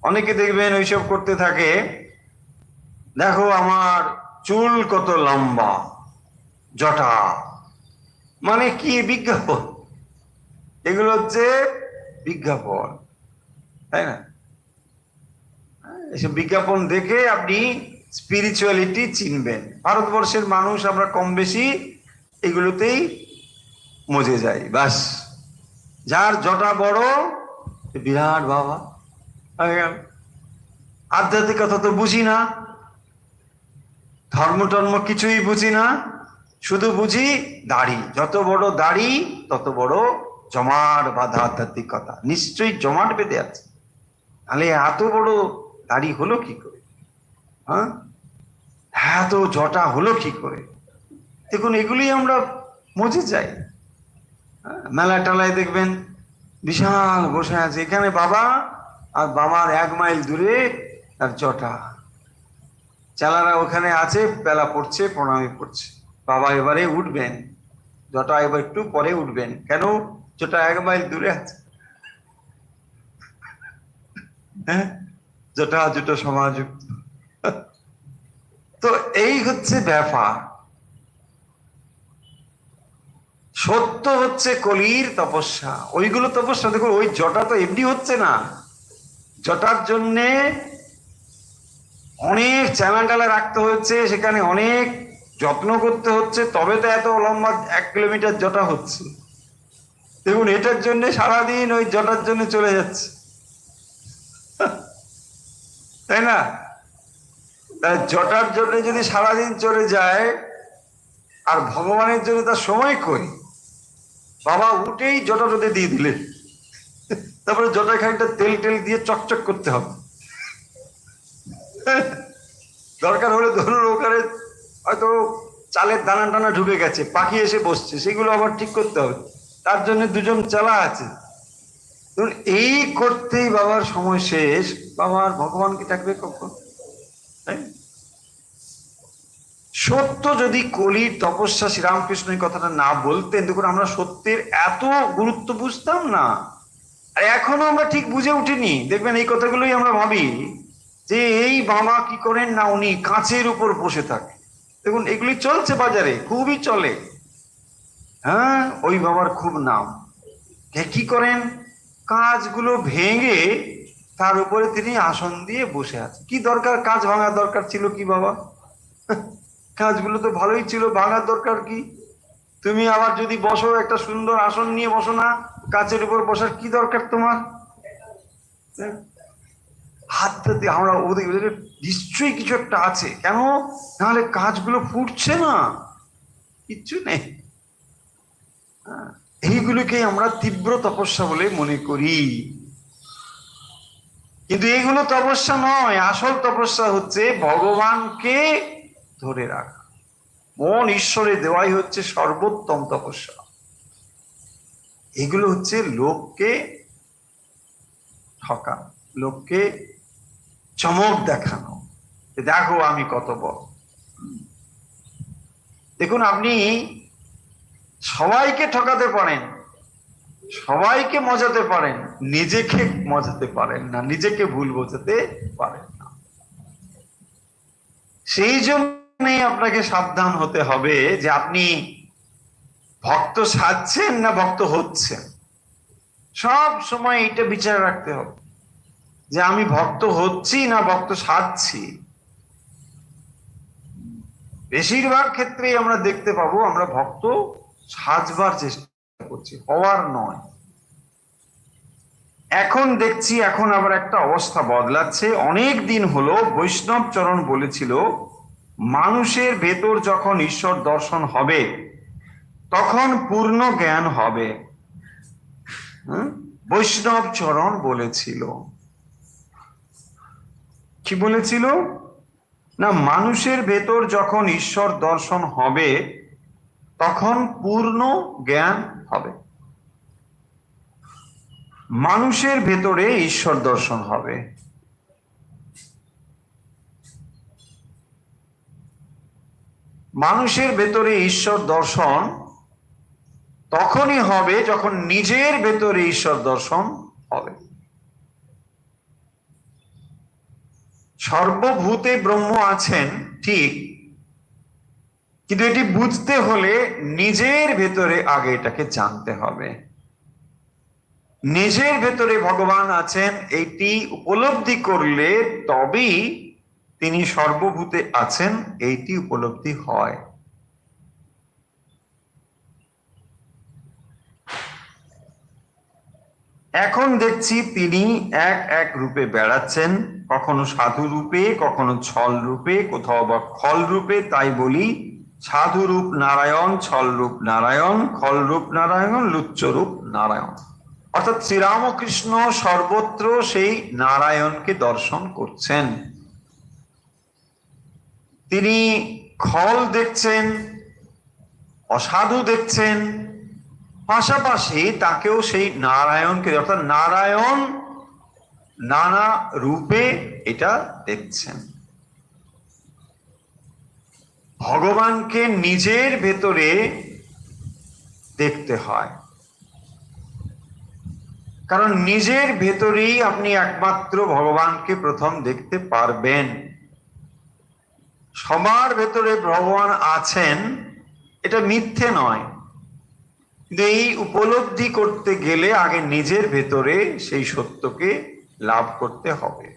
অনেকে দেখবেন ওইসব করতে থাকে, দেখো আমার চুল কত লম্বা, জটা, মানে কি বিজ্ঞাপন, এগুলো হচ্ছে বিজ্ঞাপন, তাই না? এসব বিজ্ঞাপন দেখে আপনি স্পিরিচুয়ালিটি চিনবেন। ভারতবর্ষের মানুষ আমরা কম বেশি এগুলোতেই মজে যাই। বাস, যার জটা বড় বিরাট বাবা হয়ে গেল। আধ্যাত্মিকতা তো বুঝি না, ধর্ম টর্ম কিছুই বুঝি না, শুধু বুঝি দাড়ি, যত বড় দাড়ি তত বড় জমাট বাঁধা আধ্যাত্মিকতা। নিশ্চয়ই জমাট বেঁধে আছে, তাহলে এত বড় দাড়ি হলো কি করে? হ্যাঁ, এত জটা হলো কি করে? দেখুন, এগুলি আমরা মজে যাই। মেলা টালায় দেখবেন বিশাল বসে আছে, এখানে বাবা, আর বাবার 1 মাইল দূরে তার জটা, চালারা ওখানে আছে, বেলা পড়ছে, প্রণামী পড়ছে। বাবা এবারে উঠবেন, জটা এবার একটু পরে উঠবেন, কেন? জটা 1 মাইল দূরে আছে। হ্যাঁ, জটা জুটো সমাযুক্ত। তো এই হচ্ছে ব্যাপার। সত্য হচ্ছে কলির তপস্যা। ওইগুলো তপস্যা দেখো, ওই জটা তো এমনি হচ্ছে না, জটার জন্যে অনেক চ্যানেল টালা রাখতে হচ্ছে, সেখানে অনেক যত্ন করতে হচ্ছে, তবে তো এত লম্বা 1 কিলোমিটার জটা হচ্ছে। দেখুন, এটার জন্য সারাদিন ওই জটার জন্য চলে যাচ্ছে, তাই না? জটার জন্য যদি সারাদিন চলে যায়, আর ভগবানের জন্য তার সময় কই? বাবা উঠেই জটা রোদে দিয়ে দিলেন, তারপরে জটা খানিকটা তেল টেল দিয়ে চকচক করতে হবে। দরকার হলে ধরুন ওখানে হয়তো চালের দানা টানা ঢুকে গেছে, পাখি এসে বসছে, সেগুলো আবার ঠিক করতে হবে, তার জন্য 2 জন চালা আছে। এই করতেই বাবার সময় শেষ, বাবার ভগবান কি থাকবে কখন? সত্য যদি কলির তপস্যা, শ্রীরামকৃষ্ণ এই কথাটা না বলতেন, দেখুন আমরা সত্যের এত গুরুত্ব বুঝতাম না। আর এখনো আমরা ঠিক বুঝে উঠিনি। দেখবেন এই কথাগুলোই আমরা ভাবি যে এই বাবা কি করেন না, উনি কাঁচের উপর বসে থাকে, দেখুন এগুলি চলছে বাজারে, খুবই চলে। হ্যাঁ, ওই বাবার খুব নাম। কি করেন, কাজগুলো ভেঙে তার উপরে তিনি আসন দিয়ে বসে আছেন। কি দরকার কাজ ভাঙার দরকার ছিল কি বাবা? কাজগুলো তো ভালোই ছিল, ভাঙার দরকার কি? তুমি আবার যদি বসো একটা সুন্দর আসন নিয়ে বসো না, কাচের উপর বসার কি দরকার তোমার? হাতটা দিয়ে আমরা ওদের নিশ্চয়ই কিছু একটা আছে, কেন নাহলে কাজগুলো ফুটছে না, কিচ্ছু নেই। এইগুলোকে আমরা তীব্র তপস্যা বলে মনে করি, কিন্তু এগুলো তপস্যা নয়। আসল তপস্যা হচ্ছে ভগবানকে ধরে রাখা। মন ঈশ্বরে দেওয়াই হচ্ছে সর্বোত্তম তপস্যা। এগুলো হচ্ছে লোককে ঠকা, লোককে চমক দেখানো, দেখো আমি কত বড়। দেখুন আপনি সবাইকে ঠকাতে পারেন, সবাইকে মজাতে পারেন, নিজেকে মজাতে পারেন না, নিজেকে ভুল বোঝাতে পারেন না। সেই জন্যই আপনাকে সাবধান হতে হবে যে আপনি ভক্ত সাজছেন না ভক্ত হচ্ছেন। সব সময় এইটা বিচার রাখতে হবে যে আমি ভক্ত হচ্ছি না ভক্ত সাজছি। বেশিরভাগ ক্ষেত্রেই আমরা দেখতে পাবো আমরা ভক্ত সাজবার চেষ্টা করছি, হওয়ার নয়। এখন দেখছি এখন আবার একটা অবস্থা বদলাচ্ছে। অনেক দিন হলো বৈষ্ণব চরণ বলেছিল মানুষের ভেতর যখন ঈশ্বর দর্শন হবে তখন পূর্ণ জ্ঞান হবে। বৈষ্ণব চরণ বলেছিল, কি বলেছিল না, মানুষের ভেতর যখন ঈশ্বর দর্শন হবে তখন পূর্ণ জ্ঞান হবে। মানুষের ভেতরে ঈশ্বর দর্শন হবে। মানুষের ভেতরে ঈশ্বর দর্শন তখনই হবে যখন নিজের ভেতরে ঈশ্বর দর্শন হবে। সর্বভূতে ব্রহ্ম আছেন ঠিক, কিন্তু এটি বুঝতে হলে নিজের ভেতরে আগে এটাকে জানতে হবে। নিজের ভেতরে ভগবান আছেন এইটি উপলব্ধি করলে তবেই তিনি সর্বভূতে আছেন এইটি উপলব্ধি হয়। এখন দেখছি তিনি এক এক রূপে বেড়াচ্ছেন, কখনো সাধু রূপে, কখনো ছল রূপে, কোথাও বা খল রূপে। তাই বলি সাধু রূপ নারায়ণ, ছল রূপ নারায়ণ, খল রূপ নারায়ণ, লুচ্চ রূপ নারায়ণ। অর্থাৎ শ্রীরামকৃষ্ণ সর্বত্র সেই নারায়ণকে দর্শন করছেন। তিনি খল দেখছেন, অসাধু দেখছেন, পাশাপাশি তাকেও সেই নারায়ণকে, অর্থাৎ নারায়ণ নানা রূপে এটা দেখছেন। ভগবানকে নিজের ভেতরে দেখতে হয়, কারণ নিজের ভেতরেই আপনি একমাত্র ভগবানকে প্রথম দেখতে পারবেন। সবার ভেতরে ভগবান আছেন এটা মিথ্যে নয়, কিন্তু এই উপলব্ধি করতে গেলে আগে নিজের ভেতরে সেই সত্যকে লাভ করতে হবে।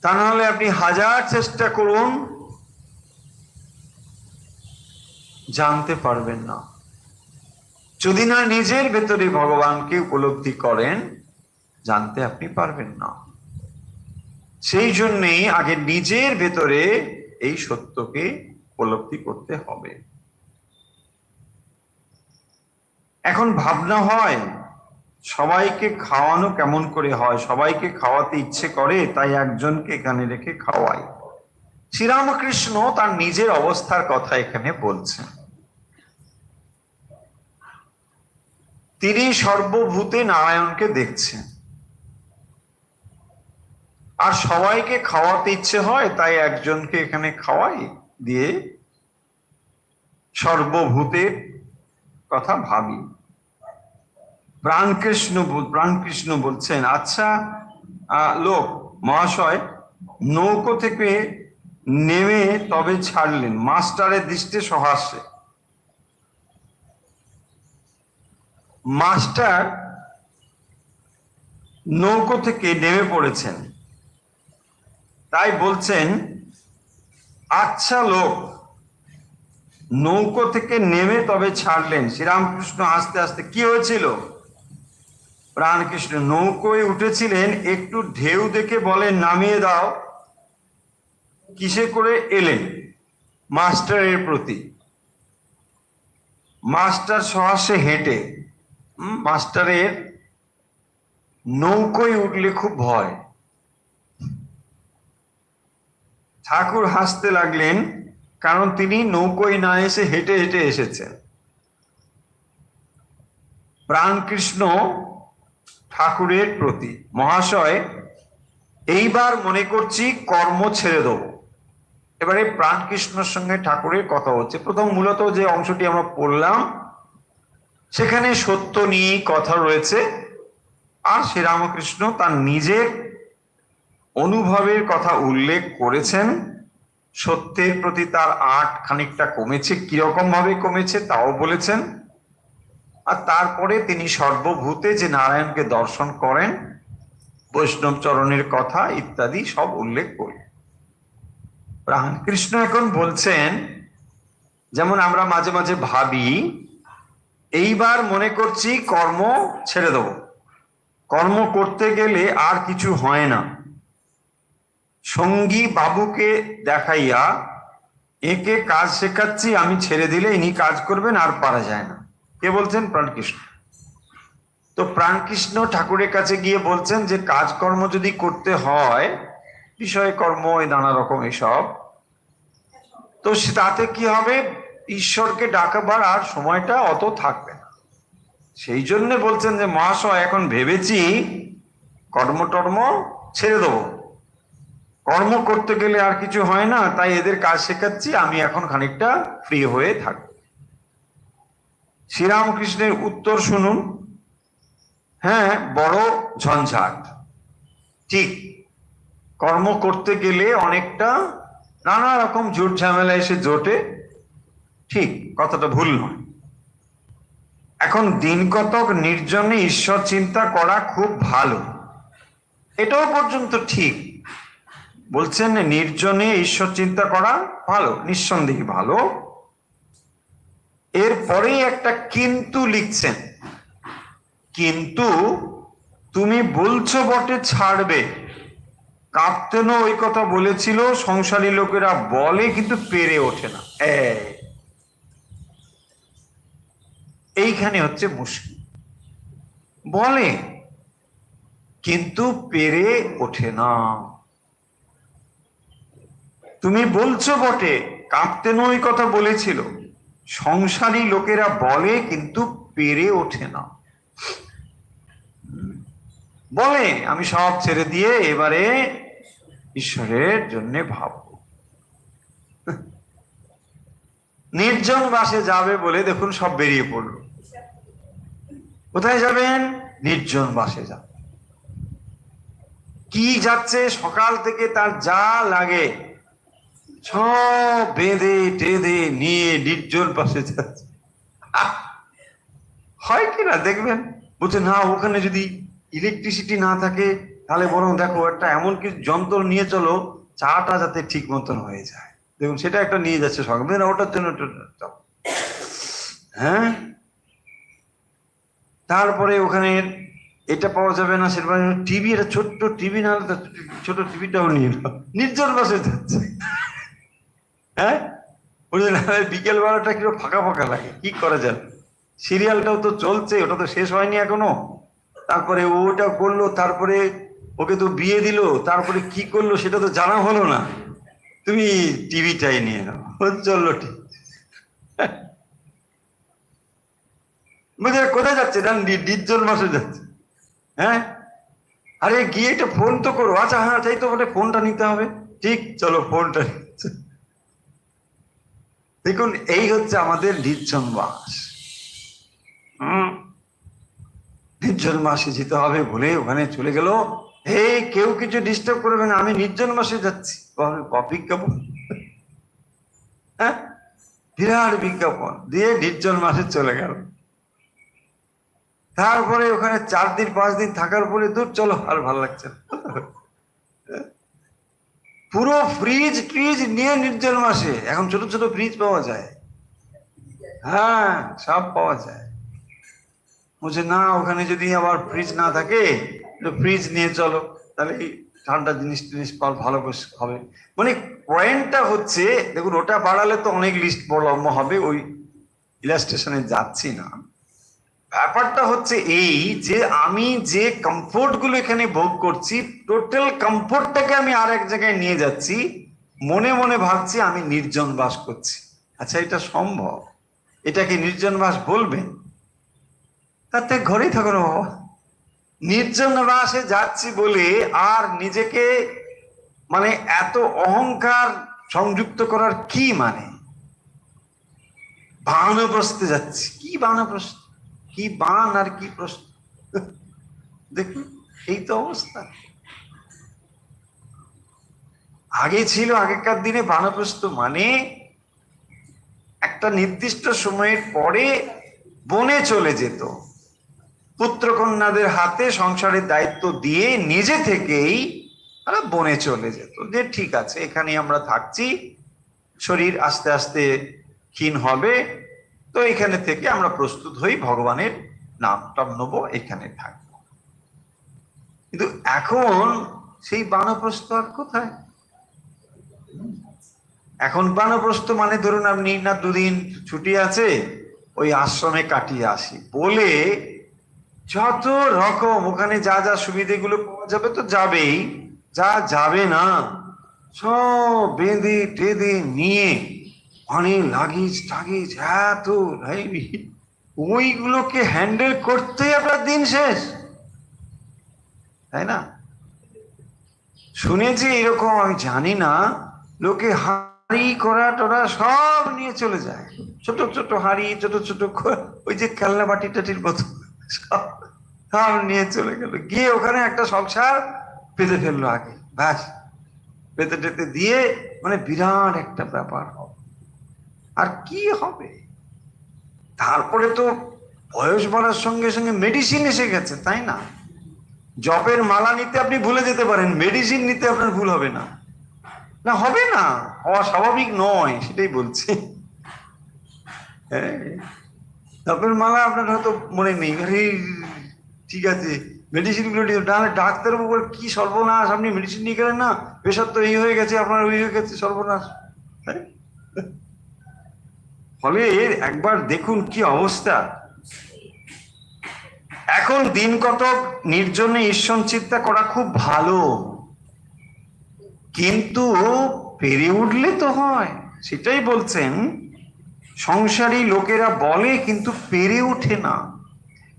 তা নাহলে আপনি হাজার চেষ্টা করুন, জানতে পারবেন না। যদি না নিজের ভেতরে ভগবানকে উপলব্ধি করেন, জানতে আপনি পারবেন না। সেই জন্যই আগে নিজের ভেতরে এই সত্যকে উপলব্ধি করতে হবে। এখন ভাবনা হয় সবাইকে খাওয়ানো কেমন করে হয়, সবাইকে খাওয়াতে ইচ্ছে করে তাই একজনকে এখানে রেখে খাওয়াই। শ্রীরামকৃষ্ণ তার নিজের অবস্থার কথা এখানে বলছেন। তিনি সর্বভূতে নারায়ণকে দেখছেন, আর সবাইকে খাওয়াতে ইচ্ছে হয় তাই একজনকে এখানে খাওয়াই দিয়ে সর্বভূতের কথা ভাবি। প্রাণকৃষ্ণ বলছেন, আচ্ছা লোক মহাশয়, নৌকো থেকে নেমে তবে ছাড়লেন, মাস্টারের দৃষ্টি সহাস্যে। মাস্টার নৌকো থেকে নেমে পড়েছেন, তাই বলছেন, আচ্ছা লোক, নৌকো থেকে নেমে তবে ছাড়লেন। শ্রীরামকৃষ্ণ আস্তে আস্তে, কি হয়েছিল? প্রাণকৃষ্ণ নৌকোয় উঠেছিলেন, একটু ঢেউ দেখে বলেন, নামিয়ে দাও। কিসে করে এলেন? মাস্টারের প্রতি। মাস্টার সহাস্যে হেঁটে। মাস্টারের নৌকোয় উঠলে খুব ভয়। ঠাকুর হাসতে লাগলেন, কারণ তিনি নৌকোয় না এসে হেঁটে হেঁটে এসেছেন। প্রাণকৃষ্ণ ঠাকুরের প্রতি, মহাশয় এইবার মনে করছি কর্ম ছেড়ে দেব। এবারে প্রাণকৃষ্ণের সঙ্গে ঠাকুরের কথা হচ্ছে। প্রথম মূলত যে অংশটি আমরা পড়লাম সেখানে সত্য নিয়ে কথা রয়েছে, আর শ্রীরামকৃষ্ণ তার নিজের অনুভবের কথা উল্লেখ করেছেন। সত্যের প্রতি তার আট খানিকটা কমেছে, কিরকম ভাবে কমেছে তাও বলেছেন। আর তারপরে তিনি সর্বভূতে যে নারায়ণকে দর্শন করেন, বৈষ্ণব চরণের কথা ইত্যাদি সব উল্লেখ করেন। রামকৃষ্ণ এখন বলছেন, যেমন আমরা মাঝে মাঝে ভাবি, এইবার মনে করছি কর্ম ছেড়ে দেব। কর্ম করতে গেলে আর কিছু হয় না। সঙ্গী বাবুকে দেখাইয়া একে কাজ শেখাচ্ছি, আমি ছেড়ে দিলে ইনি কাজ করবেন, আর পারা যায় না। কে বলছেন? প্রাণকৃষ্ণ। তো প্রাণকৃষ্ণ ঠাকুরের কাছে গিয়ে বলছেন যে কাজকর্ম যদি করতে হয়, বিষয় কর্ম নানা রকম এসব, তো তাতে কি হবে, ঈশ্বরকে ডাকাবার আর সময়টা অত থাকবে না। সেই জন্য বলছেন যে মহাশয় এখন ভেবেছি কর্ম টর্ম ছেড়ে দেবো। কর্ম করতে গেলে আর কিছু হয় না, তাই এদের কাজ শেখাচ্ছি, আমি এখন খানিকটা ফ্রি হয়ে থাকব। শ্রীরামকৃষ্ণের উত্তর শুনুন। হ্যাঁ, বড় ঝঞ্ঝাট। ঠিক, কর্ম করতে গেলে অনেকটা নানা রকম জোট ঝামেলা এসে জোটে, ঠিক, কথাটা ভুল নয়। এখন দিন কতক নির্জনে ঈশ্বর চিন্তা করা খুব ভালো, এটাও পর্যন্ত ঠিক। বলছেন নির্জনে ঈশ্বর চিন্তা করা ভালো, নিঃসন্দেহে ভালো। এরপরেই একটা কিন্তু লিখছেন, কিন্তু তুমি বলছো বটে ছাড়বে, কাপ্তেনও ওই কথা বলেছিল, সংসারী লোকেরা বলে কিন্তু পেরে ওঠে না। এইখানে হচ্ছে মুশকিল। বলে কিন্তু পেরে ওঠে না। তুমি বলছো বটে, কাপ্তেনও ওই কথা বলেছিল, সংসারী লোকেরা বলে কিন্তু পেরে ওঠে না। বলে আমি সব ছেড়ে দিয়ে এবারে ঈশ্বরের জন্য ভাবব। নির্জন বাসে যাবে বলে দেখুন সব বেরিয়ে পড়লো। কোথায় যাবেন? নির্জন বাসে যাবে। কি যাচ্ছে, সকাল থেকে তার যা লাগে সব বেঁধে টেঁধে নিয়ে নির্জন বাসে যাচ্ছে। হয় কিনা দেখবেন, বলছে না ওখানে যদি ইলেকট্রিসিটি না থাকে তাহলে বরং দেখো একটা এমন কিছু যন্ত্র নিয়ে চলো, চাটা যাতে ঠিক মতন হয়ে যায়। দেখুন সেটা একটা নিয়ে যাচ্ছে সঙ্গে, ওটার জন্য। হ্যাঁ, তারপরে ওখানে এটা পাওয়া যাবে না, সেটা টিভি, একটা ছোট্ট টিভি, না হলে ছোট টিভিটাও নিয়ে নির্জন বাসে যাচ্ছে। হ্যাঁ, বিকেল বেলাটা কিরকম ফাঁকা ফাঁকা লাগে, কি করা যায়? সিরিয়ালটাও তো চলছে, ওটা তো শেষ হয়নি এখনো। তারপরে ওটা করলো, তারপরে ওকে তো বিয়ে দিল, তারপরে কি করলো সেটা তো জানা হলো না, তুমি টিভিটাই নিয়ে নাও, চললো ঠিক। কোথায় যাচ্ছে? নির্জন মাসে যাচ্ছে। হ্যাঁ, আরে গিয়ে একটা ফোন তো করো। আচ্ছা হ্যাঁ, তাই তো বলে ফোনটা নিতে হবে, ঠিক, চলো ফোনটা নিচ্ছে। দেখুন এই হচ্ছে আমাদের নির্জন মাস। নির্জন মাসে যেতে হবে বলে ওখানে চলে গেল, হে কেউ কিছু ডিস্টার্ব করবে না, আমি নির্জন মাসে যাচ্ছি। বিজ্ঞাপন, হ্যাঁ, বিরাট বিজ্ঞাপন দিয়ে নির্জন মাসে চলে গেল। তারপরে ওখানে 4 দিন 5 দিন থাকার পরে দূর চলো, আর ভালো লাগছে না। পুরো ফ্রিজ ট্রিজ নিয়ে নির্জন মাসে, এখন ছোট ছোট ফ্রিজ পাওয়া যায়, হ্যাঁ সব পাওয়া যায়। বলছে না, ওখানে যদি আবার ফ্রিজ না থাকে ফ্রিজ নিয়ে চলো, তাহলে এই ঠান্ডা জিনিস টিনিস পাওয়া ভালো হবে। মানে পয়েন্টটা হচ্ছে, দেখুন ওটা বাড়ালে তো অনেক লিস্ট বড় লম্বা হবে, ওই ইলাস্ট্রেশনে যাচ্ছি না। ব্যাপারটা হচ্ছে এই যে আমি যে কমফোর্ট গুলো এখানে ভোগ করছি, টোটাল কমফোর্টটাকে আমি আর এক জায়গায় নিয়ে যাচ্ছি, মনে মনে ভাবছি আমি নির্জন বাস করছি। আচ্ছা, এটা সম্ভব? এটাকে নির্জন বাস বলবেন? তার থেকে ঘরেই থাকো না বাবা। নির্জন বাসে যাচ্ছি বলে আর নিজেকে মানে এত অহংকার সংযুক্ত করার কি মানে? বানপ্রস্থে যাচ্ছি, কি বানপ্রস্থ, কি বান আর কি প্রশ্ন। দেখুন এই তো অবস্থা। আগে ছিল, আগেকার দিনে বানপ্রস্থ মানে একটা নির্দিষ্ট সময়ের পরে বনে চলে যেত, পুত্রকন্যাদের হাতে সংসারের দায়িত্ব দিয়ে নিজে থেকেই তারা বনে চলে যেত, যে ঠিক আছে এখানে আমরা থাকছি, শরীর আস্তে আস্তে ক্ষীণ হবে, তো এখানে থেকে আমরা প্রস্তুত হই ভগবানের নামটা নেবো, এখানে থাকবো। কিন্তু এখন সেই বানপ্রস্থ আর কোথায়? এখন বানপ্রস্থ মানে ধরুন আপনি না 2 দিন ছুটি আছে, ওই আশ্রমে কাটিয়ে আসি বলে যত রকম ওখানে যা যা সুবিধেগুলো পাওয়া যাবে তো যাবেই, যা যাবে না সব বেঁধে টেঁধে নিয়ে অনেক লাগেজ টাগিজ এত হেভি, ওইগুলোকে হ্যান্ডেল করতেই আপনার দিন শেষ, তাই না? শুনেছি এরকম, আমি জানি না, লোকে হাঁড়ি করা টরা সব নিয়ে চলে যায়, ছোট ছোট হাঁড়ি, ছোট ছোট ওই যে খেলনা বাটি টাটির মতো সব নিয়ে চলে গেল, গিয়ে ওখানে একটা সংসার পেতে ফেললো আগে, ব্যাস পেতে টেতে দিয়ে মানে বিরাট একটা ব্যাপার হবে। আর কি হবে? তারপরে তো বয়স বাড়ার সঙ্গে সঙ্গে মেডিসিন এসে গেছে, তাই না? জপের মালা নিতে আপনি ভুলে যেতে পারেন, মেডিসিন নিতে আপনার ভুল হবে না, না হবে না, হওয়া স্বাভাবিক নয়, সেটাই বলছি। হ্যাঁ, জপের মালা আপনার হয়তো মনে নেই, ঠিক আছে মেডিসিন গুলো নাহলে ডাক্তারবাবু বলে কি সর্বনাশ, আপনি মেডিসিন নিয়ে গেলেন না, প্রেশার তো এই হয়ে গেছে, আপনার ওই হয়ে গেছে, সর্বনাশ। ফলে একবার দেখুন কি অবস্থা। এখন দিন কতক নির্জনে ঈশ্বর চিন্তা করা খুব ভালো, কিন্তু পেরে উঠলে তো হয়, সেটাই বলছেন। সংসারী লোকেরা বলে কিন্তু পেরে ওঠে না।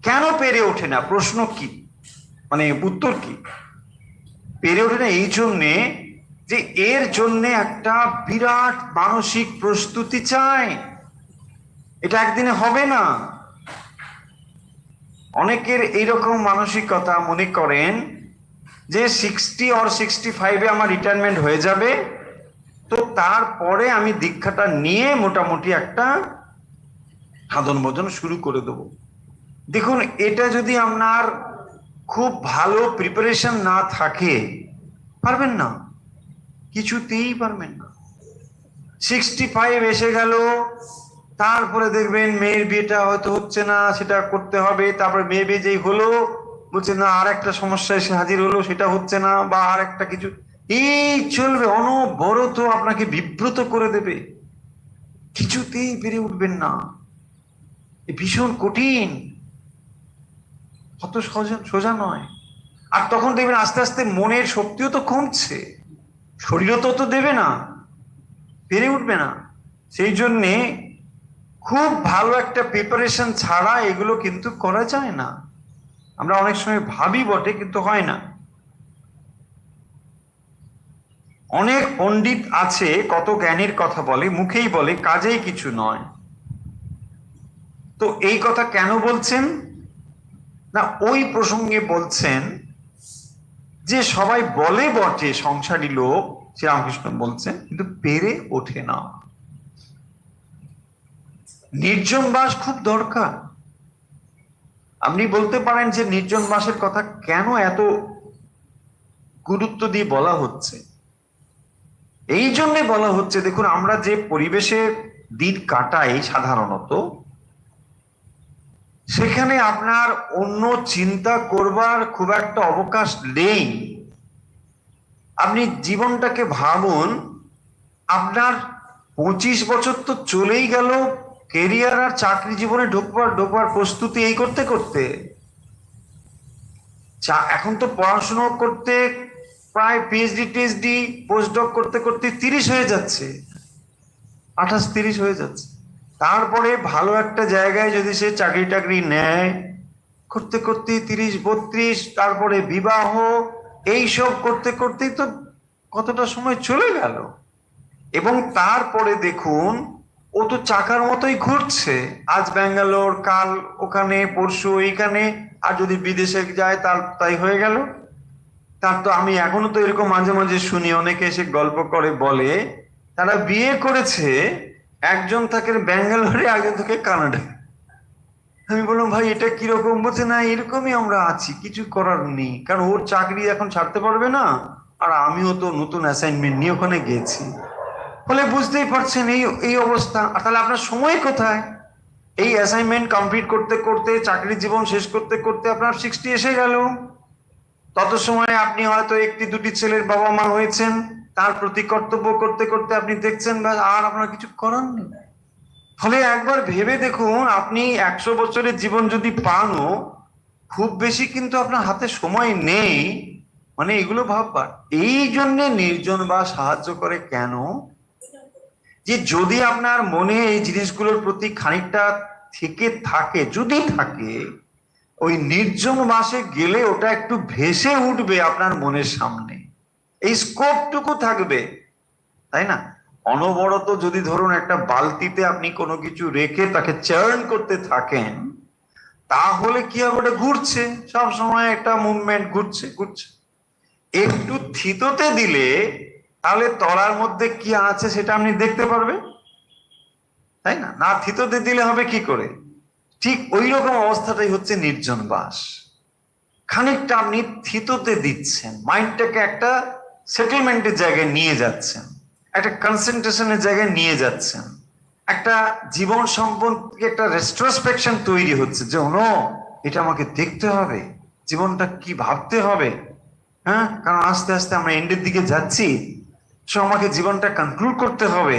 কেন পেরে ওঠে না? প্রশ্ন কি, মানে উত্তর কি? পেরে ওঠে না এই জন্যে যে এর জন্যে একটা বিরাট মানসিক প্রস্তুতি চাই, এটা একদিনে হবে না। অনেকের এইরকম মানসিকতা, মনে করেন যে 60 or 65-এ আমার রিটায়ারমেন্ট হয়ে যাবে, তো তারপরে আমি দীক্ষাটা নিয়ে মোটামুটি একটা সাধন ভজন শুরু করে দেব। দেখুন এটা যদি আপনার খুব ভালো প্রিপারেশন না থাকে, পারবেন না, কিছুতেই পারবেন না। 65 এসে গেল, তারপরে দেখবেন মেয়ের বিয়েটা হয়তো হচ্ছে না, সেটা করতে হবে, তারপরে মেয়ে বিয়ে যেই হলো বলছে না আর একটা সমস্যা এসে হাজির হলো, সেটা হচ্ছে না, বা আর একটা কিছু, এই চলবে অনবরত, আপনাকে বিব্রত করে দেবে, কিছুতেই পেরে উঠবেন না, ভীষণ কঠিন, অত সোজা নয়। আর তখন দেখবেন আস্তে আস্তে মনের শক্তিও তো কমছে, শরীরও তো দেবে না, পেরে উঠবে না। সেই জন্যে খুব ভালো একটা প্রিপারেশন ছাড়া এগুলো কিন্তু করা যায় না। আমরা অনেক সময় ভাবি বটে, কিন্তু হয় না। অনেক পণ্ডিত আছে, কত জ্ঞানের কথা বলে, মুখেই বলে, কাজেই কিছু নয়। তো এই কথা কেন বলছেন না? ওই প্রসঙ্গে বলছেন যে সবাই বলে বটে সংসারী লোক, শ্রীরামকৃষ্ণ বলছেন, কিন্তু পেরে ওঠে না। নির্জন বাস খুব দরকার। আপনি বলতে পারেন যে নির্জন বাসের কথা কেন এত গুরুত্ব দিয়ে বলা হচ্ছে? এই জন্য বলা হচ্ছে, দেখুন আমরা যে পরিবেশে দিন কাটাই সাধারণত, সেখানে আপনার অন্য চিন্তা করবার খুব একটা অবকাশ নেই। আপনি জীবনটাকে ভাবুন, আপনার 25 বছর তো চলেই গেল কেরিয়ার আর চাকরি জীবনে ঢোকবার প্রস্তুতি এই করতে করতে। এখন তো পড়াশোনা করতে প্রায় পিএইচডি টিএইচডি পোস্টডক করতে করতে 30 হয়ে যাচ্ছে, 28-30 হয়ে যাচ্ছে। তারপরে ভালো একটা জায়গায় যদি সে চাকরি টাকরি নেয়, করতে করতে 30-32, তারপরে বিবাহ, এইসব করতে করতেই তো কতটা সময় চলে গেল। এবং তারপরে দেখুন, ও তো চাকার মতোই ঘুরছে, আজ ব্যাঙ্গালোর, কাল ওখানে, পরশু এইখানে, আর যদি বিদেশে যায় তার তাই হয়ে গেল। তার তো আমি এখনো তো এরকম মাঝে মাঝে শুনি, অনেকে এসে গল্প করে বলে তারা বিয়ে করেছে, একজন থাকে ব্যাঙ্গালোরে, একজন থাকে কানাডায়। আমি বললাম, ভাই এটা কিরকম? বলছে, না এরকমই আমরা আছি, কিছু করার নেই, কারণ ওর চাকরি এখন ছাড়তে পারবে না, আর আমিও তো নতুন অ্যাসাইনমেন্ট নিয়ে ওখানে গেছি। ফলে বুঝতেই পারছেন এই এই অবস্থা। আর তাহলে আপনার সময় কোথায়? এই অ্যাসাইনমেন্ট কমপ্লিট করতে করতে, চাকরি জীবন শেষ করতে করতে আপনার 60 এসে গেল। তত সময় আপনি হয়তো একটি দুটি ছেলের বাবা মা হয়েছেন, তার প্রতি কর্তব্য করতে করতে আপনি দেখছেন আর আপনার কিছু করার নেই। ফলে একবার ভেবে দেখুন, আপনি 100 বছরের জীবন যদি পানও, খুব বেশি কিন্তু আপনার হাতে সময় নেই। মানে এগুলো ভাববার। এই জন্য নির্জন বা সাহায্য করে কেন? যে যদি আপনার মনে এই জিনিসগুলোর প্রতি খানিকটা থেকে থাকে, যদি থাকে, ওই নির্জন বাসে গেলে ওটা একটু ভেসে উঠবে আপনার মনের সামনে, এই স্কোপটুকু থাকবে, তাই না? অনবরত যদি ধরুন একটা বালতিতে আপনি কোনো কিছু রেখে তাকে চার্ন করতে থাকেন, তাহলে কি হবে? ওটা ঘুরছে, সব সময় একটা মুভমেন্ট, ঘুরছে ঘুরছে। একটু থিততে দিলে তাহলে তলার মধ্যে কি আছে সেটা আপনি দেখতে পারবেন, তাই না? না থিততে দিলে হবে কি করে? ঠিক ওই রকম অবস্থাটাই হচ্ছে নির্জন বাস। খানিকটা আপনি থিততে দিচ্ছেন, মাইন্ডটাকে একটা সেটেলমেন্টের জায়গায় নিয়ে যাচ্ছেন, একটা কনসেন্ট্রেশনের জায়গায় নিয়ে যাচ্ছেন, একটা জীবন সম্পর্কে একটা রেস্ট্রোস্পেকশন তৈরি হচ্ছে, যে এটা আমাকে দেখতে হবে, জীবনটা কি ভাবতে হবে। হ্যাঁ, কারণ আস্তে আস্তে আমরা এন্ডের দিকে যাচ্ছি, সো আমাকে জীবনটা কনক্লুড করতে হবে।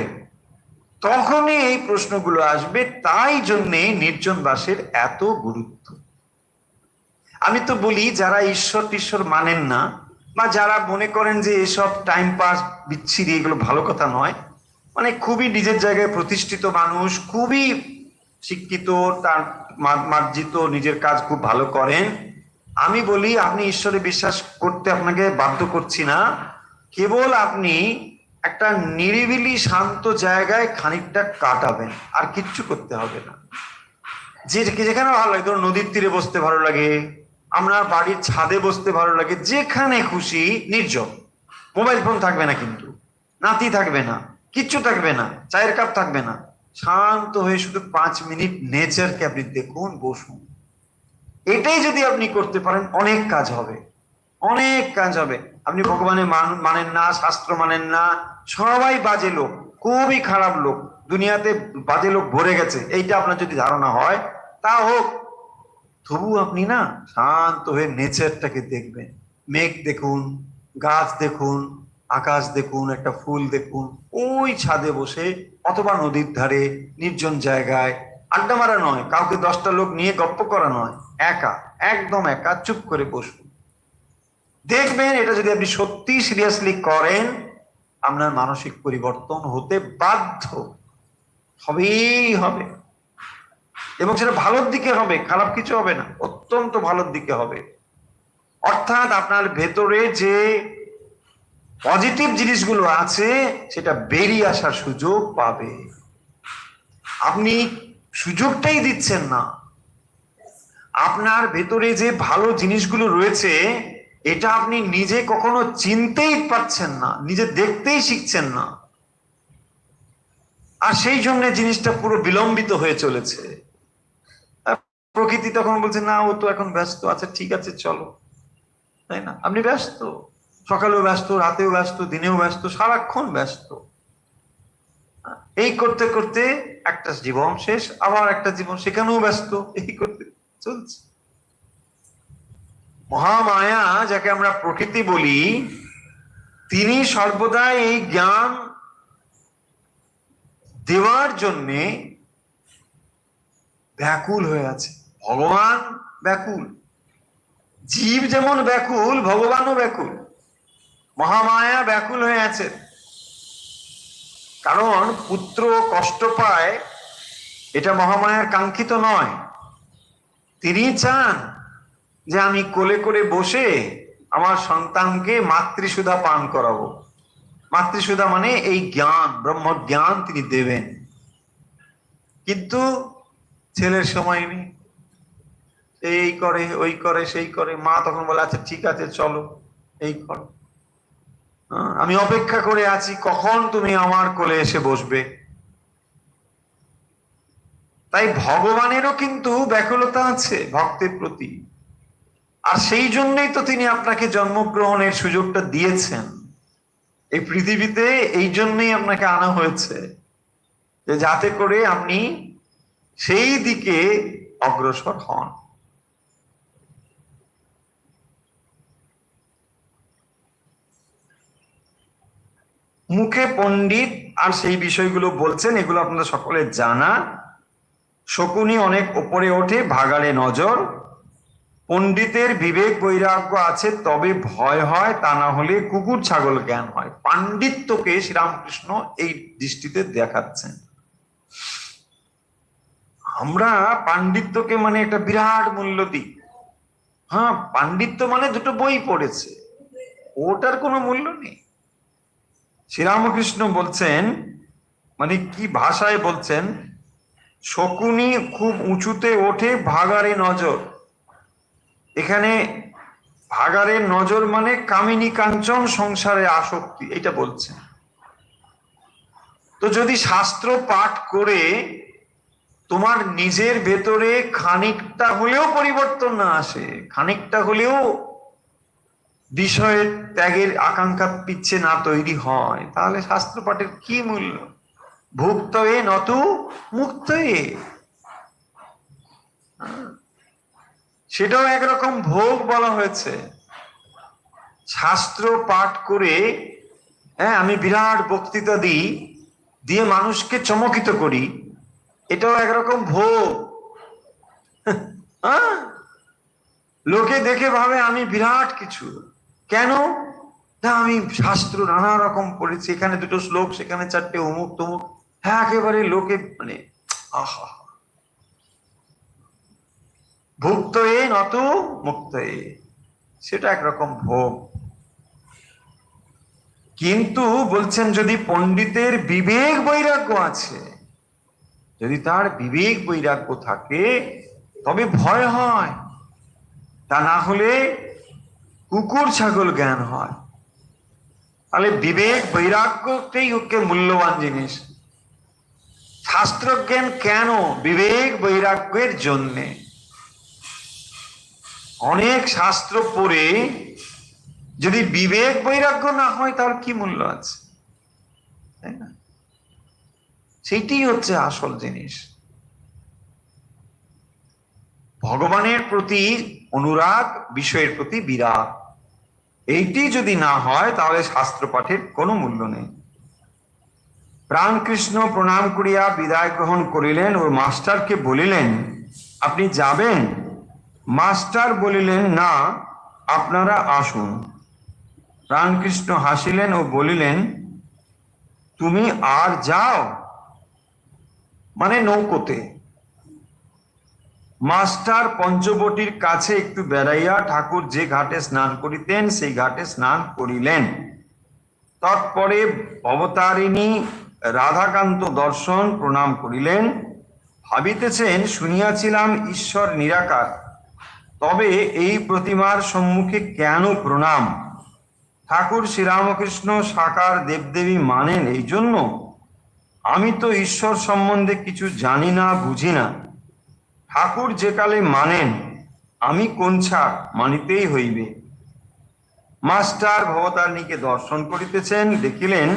তখনই এই প্রশ্নগুলো আসবে। তাই জন্যে নির্জন বাসের এত গুরুত্ব। আমি তো বলি, যারা ঈশ্বর টিশ্বর মানেন না, বা যারা মনে করেন যে এসব টাইম পাস বিচ্ছিরি, এগুলো ভালো কথা নয়, মানে খুবই নিজের জায়গায় প্রতিষ্ঠিত মানুষ, খুবই শিক্ষিত, তার মার্জিত, নিজের কাজ খুব ভালো করেন, আমি বলি আপনি ঈশ্বরে বিশ্বাস করতে আপনাকে বাধ্য করছি না, কেবল আপনি একটা নিরিবিলি শান্ত জায়গায় খানিকটা কাটাবেন, আর কিচ্ছু করতে হবে না। যেখানে ভালো লাগে, ধরুন নদীর তীরে বসতে ভালো লাগে, আপনার বাড়ির ছাদে বসতে ভালো লাগে, যেখানে খুশি, নির্জন, মোবাইল ফোন থাকবে না, কিন্তু নাতি থাকবে না, কিচ্ছু থাকবে না, চায়ের কাপ থাকবে না, শান্ত হয়ে শুধু 5 মিনিট নেচারকে আপনি দেখুন, বসুন। এটাই যদি আপনি করতে পারেন, অনেক কাজ হবে, অনেক কাজ হবে। আপনি ভগবানের মানেন না, শাস্ত্র মানেন না, সবাই বাজে লোক, খুবই খারাপ লোক, দুনিয়াতে বাজে লোক ভরে গেছে, এইটা আপনার যদি ধারণা হয়, তা হোক, তবু আপনি না শান্ত হয়ে নেচারটাকে দেখবেন। মেঘ দেখুন, গাছ দেখুন, আকাশ দেখুন, একটা ফুল দেখুন, ওই ছাদে বসে, অথবা নদীর ধারে নির্জন জায়গায়, আড্ডা মারা নয়, কাউকে 10টা লোক নিয়ে গপ্প করা নয়, একা, একদম একা, চুপ করে বসুন। দেখবেন এটা যদি আপনি সত্যি সিরিয়াসলি করেন, আপনার মানসিক পরিবর্তন হতে বাধ্য, হবেই হবে। এবং সেটা ভালোর দিকে হবে, খারাপ কিছু হবে না, অত্যন্ত ভালোর দিকে হবে। অর্থাৎ আপনার ভেতরে যে পজিটিভ জিনিসগুলো আছে, সেটা বেরিয়ে আসার সুযোগ পাবে। আপনি সুযোগটাই দিচ্ছেন না। আপনার ভেতরে যে ভালো জিনিসগুলো রয়েছে, এটা আপনি নিজে কখনো চিনতেই পারছেন না, নিজে দেখতেই শিখছেন না, আর সেই জন্য জিনিসটা পুরো বিলম্বিত হয়ে চলেছে। প্রকৃতি তখন বলছে না, ও তো এখন ব্যস্ত, আচ্ছা ঠিক আছে চলো, তাই না? আপনি ব্যস্ত, সকালেও ব্যস্ত, রাতেও ব্যস্ত, দিনেও ব্যস্ত, সারাক্ষণ ব্যস্ত। এই করতে করতে একটা জীবন শেষ, আবার একটা জীবন, সেখানেও ব্যস্ত, এই করতে চলছে। মহামায়া, যাকে আমরা প্রকৃতি বলি, তিনি সর্বদা এই জ্ঞান দেওয়ার জন্যে ব্যাকুল হয়ে আছে। ভগবান ব্যাকুল, জীব যেমন ব্যাকুল, ভগবানও ব্যাকুল, মহামায়া ব্যাকুল হয়ে আছে। কারণ পুত্র কষ্ট পায়, এটা মহামায়ার কাঙ্ক্ষিত নয়। তিনি চান যে আমি কোলে করে বসে আমার সন্তানকে মাতৃসুধা পান করাবো। মাতৃসুধা মানে এই জ্ঞান, ব্রহ্ম জ্ঞান তিনি দেবেন। কিন্তু ছেলের সময় নেই, এই করে, ওই করে, সেই করে। মা তখন বলে আচ্ছা ঠিক আছে চলো, এই করো, আমি অপেক্ষা করে আছি কখন তুমি আমার কোলে এসে বসবে। তাই ভগবানেরও কিন্তু ব্যাকুলতা আছে ভক্তের প্রতি, আর সেই জন্যই তো তিনি আপনাকে জন্মগ্রহণের সুযোগটা দিয়েছেন এই পৃথিবীতে। এই জন্যই আপনাকে আনা হয়েছে, যে যাতে করে আপনি সেই দিকে অগ্রসর হন। মুখে পণ্ডিত আর সেই বিষয়গুলো বলছেন, এগুলো আপনাদের সকলের জানা। শকুনি অনেক ওপরে ওঠে, ভাগাড়ে নজর। পণ্ডিতের বিবেক বৈরাগ্য আছে তবে ভয় হয়, তা না হলে কুকুর ছাগল জ্ঞান হয়। পাণ্ডিত্যকে শ্রীরামকৃষ্ণ এই দৃষ্টিতে দেখাচ্ছেন। আমরা পাণ্ডিত্যকে মানে একটা বিরাট মূল্য দিই। হ্যাঁ, পাণ্ডিত্য মানে দুটো বই পড়েছে, ওটার কোনো মূল্য নেই। শ্রীরামকৃষ্ণ বলছেন, মানে কি ভাষায় বলছেন, শকুনি খুব উঁচুতে ওঠে, ভাগাড়ে নজর। এখানে ভাগাড়ের নজর মানে কামিনী কাঞ্চন, সংসারে আসক্তি, এটা বলছেন। তো যদি শাস্ত্র পাঠ করে তোমার নিজের ভেতরে খানিকটা হলেও পরিবর্তন না আসে, খানিকটা হলেও বিষয়ের ত্যাগের আকাঙ্ক্ষা পিচ্ছে না তৈরি হয়, তাহলে শাস্ত্র পাঠের কি মূল্য? ভুক্তয়ে নতু মুক্তয়ে, সেটাও একরকম ভোগ বলা হয়েছে। শাস্ত্র পাঠ করে আমি বিরাট বক্তৃতা দিই, দিয়ে মানুষকে চমকিত করি, এটাও একরকম ভোগ। লোকে দেখে ভাবে আমি বিরাট কিছু। কেন? না, আমি শাস্ত্র নানা রকম পড়েছি, এখানে দুটো শ্লোক, সেখানে চারটে, অমুক তমুক। হ্যাঁ, একেবারে লোকে মানে আহা, ভুক্ত এ নত মুক্ত এ, সেটা একরকম ভোগ। কিন্তু বলছেন যদি পণ্ডিতের বিবেক বৈরাগ্য আছে, যদি তার বিবেক বৈরাগ্য থাকে, তবে ভয় হয়, তা না হলে কুকুর ছাগল জ্ঞান হয়। তাহলে বিবেক বৈরাগ্যটাই হচ্ছে মূল্যবান জিনিস। শাস্ত্রজ্ঞান কেন? বিবেক বৈরাগ্যের জন্যে। অনেক শাস্ত্র পড়ে যদি বিবেক বৈরাগ্য না হয়, তার কি মূল্য আছে? তাই না? সেইটি হচ্ছে আসল জিনিস। ভগবানের প্রতি অনুরাগ, বিষয়ের প্রতি বিরাগ, এইটি যদি না হয় তাহলে শাস্ত্র পাঠের কোনো মূল্য নেই। প্রাণকৃষ্ণ প্রণাম করিয়া বিদায় গ্রহণ করিলেন ও মাস্টারকে বলিলেন, আপনি যাবেন? মাস্টার বলিলেন, না, আপনারা আসুন। প্রাণকৃষ্ণ হাসিলেন ও বলিলেন, তুমি আর যাও? মানে নৌকোতে। মাস্টার পঞ্চবটির কাছে একটু বেড়াইয়া ঠাকুর যে ঘাটে স্নান করিতেন সেই ঘাটে স্নান করিলেন। তৎপরে অবতারিণী রাধাকান্ত দর্শন প্রণাম করিলেন। ভাবিতেছেন, শুনিয়াছিলাম ঈশ্বর নিরাকার, তবে এই প্রতিমার সম্মুখে কেন প্রণাম? ঠাকুর শ্রীরামকৃষ্ণ সাকার দেবদেবী মানেন এই জন্য? আমি তো ঈশ্বর সম্বন্ধে কিছু জানি না, বুঝি না। ঠাকুর যে কালে মানেন, আমি কোন ছাড়, মানিতেই হইবে। মাস্টার ভবতারিণীকে দর্শন করিতেছেন, দেখিলেন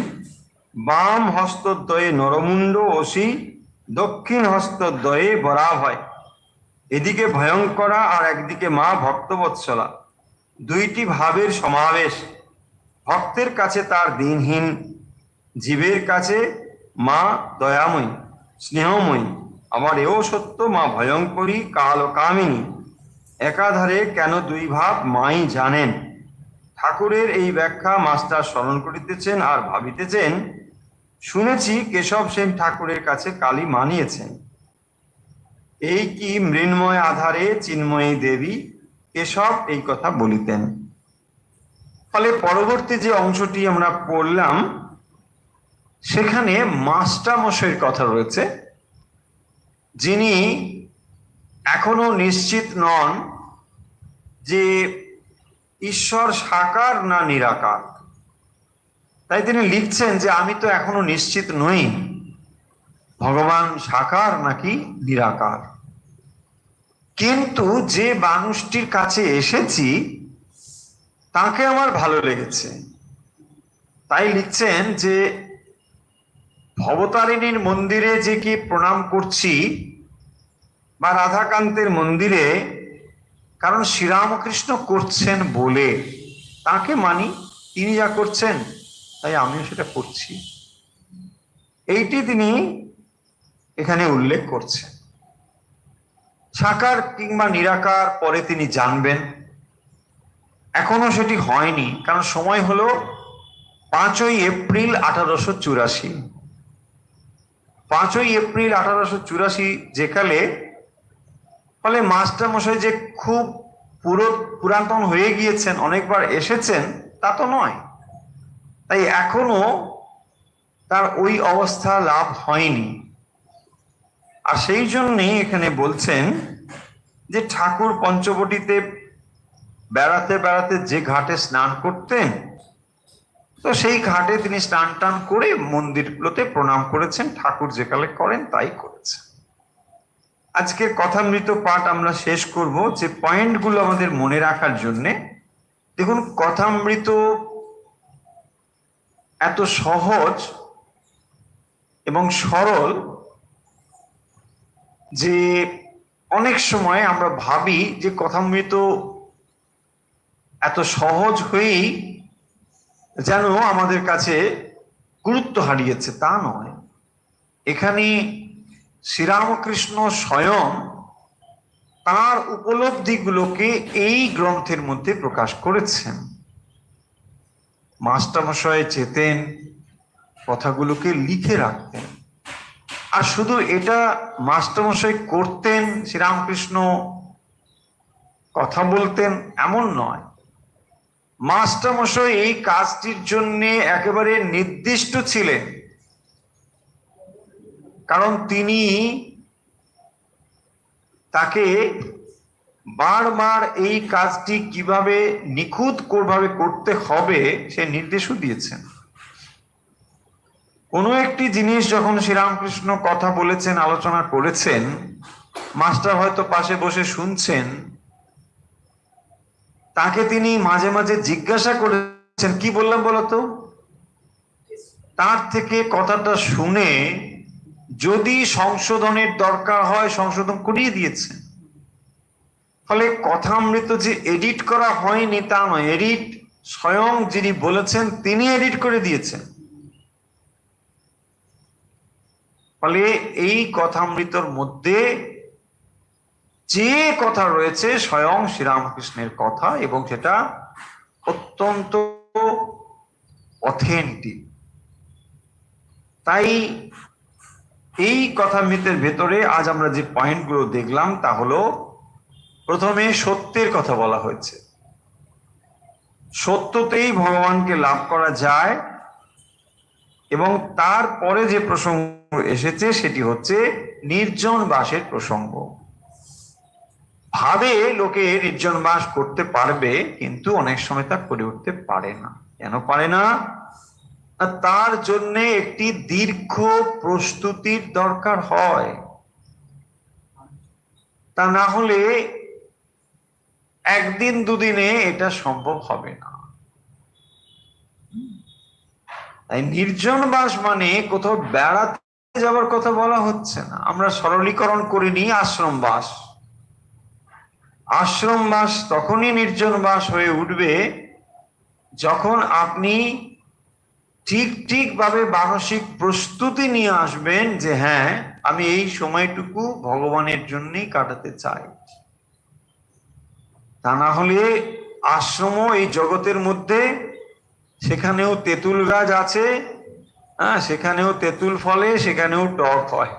বাম হস্তদ্বয়ে নরমুণ্ড অসি, দক্ষিণ হস্তদ্বয়ে বরাভয়। এদিকে ভয়ঙ্করা আর একদিকে মা ভক্তবৎসলা, দুইটি ভাবের সমাবেশ। ভক্তের কাছে তার দিনহীন, জীবের কাছে মা দয়াময়ী স্নেহময়ী। আবার এও সত্য, মা ভয়ঙ্করী কাল ও কামিনী। একাধারে কেন দুই ভাব, মাই জানেন। ঠাকুরের এই ব্যাখ্যা মাস্টার স্মরণ করিতেছেন আর ভাবিতেছেন, শুনেছি কেশব সেন ঠাকুরের কাছে কালী মানিয়েছেন। এই কি মৃন্ময় আধারে চিন্ময়ী দেবী, কেশব এই কথা বলিতেন। ফলে পরবর্তী যে অংশটি আমরা পড়লাম, সেখানে মাস্টারমশাইয়ের কথা রয়েছে, যিনি এখনো নিশ্চিত নন যে ঈশ্বর সাকার না নিরাকার। তাই তিনি লিখছেন যে আমি তো এখনো নিশ্চিত নই ভগবান সাকার নাকি নিরাকার, কিন্তু যে মানুষটির কাছে এসেছি তাকে আমার ভালো লেগেছে। তাই লিখছেন যে ভবতারিণীর মন্দিরে যে কি প্রণাম করছি বা রাধাকান্তের মন্দিরে, কারণ শ্রীরামকৃষ্ণ করছেন বলে তাকে মানি, তিনি যা করছেন তাই আমিও সেটা করছি। এইটি তিনি এখানে উল্লেখ করছেন। সাকার কিংবা নিরাকার পরে তিনি জানবেন, এখনো সেটি হয়নি, কারণ সময় হলো 5ই এপ্রিল 1884। 5ই এপ্রিল 1884 যেকালে, ফলে মাস্টার মশাই যে খুব পুরাতন হয়ে গিয়েছেন, অনেকবার এসেছেন তা তো নয়। তাই এখনো তার ওই অবস্থা লাভ হয়নি। আর সেই জন্যই এখানে বলছেন যে ঠাকুর পঞ্চবটিতে বেড়াতে বেড়াতে যে ঘাটে স্নান করতেন, তো সেই ঘাটে তিনি স্নান টান করে মন্দিরগুলোতে প্রণাম করেছেন। ঠাকুর যেকালে করেন তাই করেছেন। আজকের কথামৃত পাঠ আমরা শেষ করব যে পয়েন্টগুলো আমাদের মনে রাখার জন্যে। দেখুন, কথামৃত এত সহজ এবং সরল যে অনেক সময় আমরা ভাবি যে কথামৃত এত সহজ হয়েই যেন আমাদের কাছে গুরুত্ব হারিয়েছে, তা নয়। এখানে শ্রীরামকৃষ্ণ স্বয়ং তার উপলব্ধিগুলোকে এই গ্রন্থের মধ্যে প্রকাশ করেছেন। মাস্টারমশাই চেতেন কথাগুলোকে লিখে রাখতেন। আর শুধু এটা মাস্টারমশাই করতেন, শ্রীরামকৃষ্ণ কথা বলতেন এমন নয়। মাস্টারমশাই এই কাজটির জন্য একেবারে নির্দিষ্ট ছিলেন, কারণ তিনি তাকে বারবার এই কাজটি কিভাবে নিখুঁতভাবে করতে হবে সে নির্দেশও দিয়েছেন। কোনো একটি জিনিস যখন শ্রীরামকৃষ্ণ কথা বলেছেন, আলোচনা করেছেন, মাস্টার হয়তো পাশে বসে শুনছেন, তাকে তিনি মাঝে মাঝে জিজ্ঞাসা করেছেন, কি বললাম বলতো? তার থেকে কথাটা শুনে যদি সংশোধনের দরকার হয় সংশোধন করিয়ে দিয়েছেন। ফলে কথামৃত যে এডিট করা হয়নি তা নয়, এডিট স্বয়ং যিনি বলেছেন তিনি এডিট করে দিয়েছেন। ফলে এই কথামৃতর মধ্যে যে কথা রয়েছে স্বয়ং শ্রীরামকৃষ্ণের কথা, এবং সেটা অত্যন্ত অথেন্টিক। তাই এই কথামৃতের ভেতরে আজ আমরা যে পয়েন্টগুলো দেখলাম তা হলো, প্রথমে সত্যের কথা বলা হয়েছে। সত্যতেই ভগবানকে লাভ করা যায়, এবং তারপরে যে প্রসঙ্গ এসেছে সেটি হচ্ছে নির্জন বাসের প্রসঙ্গ। ভাবে লোকে নির্জন বাস করতে পারবে, কিন্তু অনেক সময় তা করে উঠতে পারে না। কেন পারে না? তার জন্য একটি দীর্ঘ প্রস্তুতির দরকার হয়। তা না হলে একদিন দুদিনে এটা সম্ভব হবে না। তাই নির্জন বাস মানে কোথাও বেড়াতে যাবার কথা বলা হচ্ছে না। আমরা সরলীকরণ করে নিই আশ্রম বাস। আশ্রম বাস তখনই নির্জন বাস হয়ে উঠবে যখন আপনি ঠিক ভাবে মানসিক প্রস্তুতি নিয়ে আসবেন যে হ্যাঁ, আমি এই সময়টুকু ভগবানের জন্যই কাটাতে চাই। তা না হলে আশ্রম এই জগতের মধ্যে, সেখানেও তেঁতুল গাছ আছে, হ্যাঁ, সেখানেও তেঁতুল ফলে, সেখানেও টক হয়।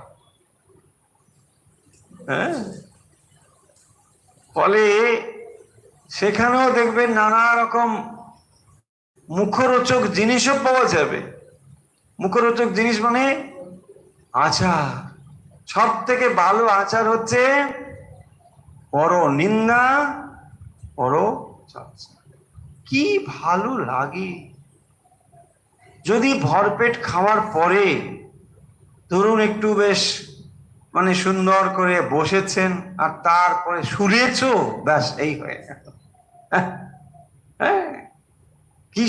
হ্যাঁ, ফলে সেখানেও দেখবেন নানা রকম মুখরোচক জিনিসও পাওয়া যাবে। মুখরোচক জিনিস মানে আচার। সব থেকে ভালো আচার হচ্ছে পর নিন্দা পর চর্চা। কি ভালো লাগে যদি ভরপেট খাওয়ার পরে ধরুন একটু বেশ মানে সুন্দর করে বসেছেন আর তারপরে শুনেছ, ব্যাস এই হয়ে গেল। হ্যাঁ, কি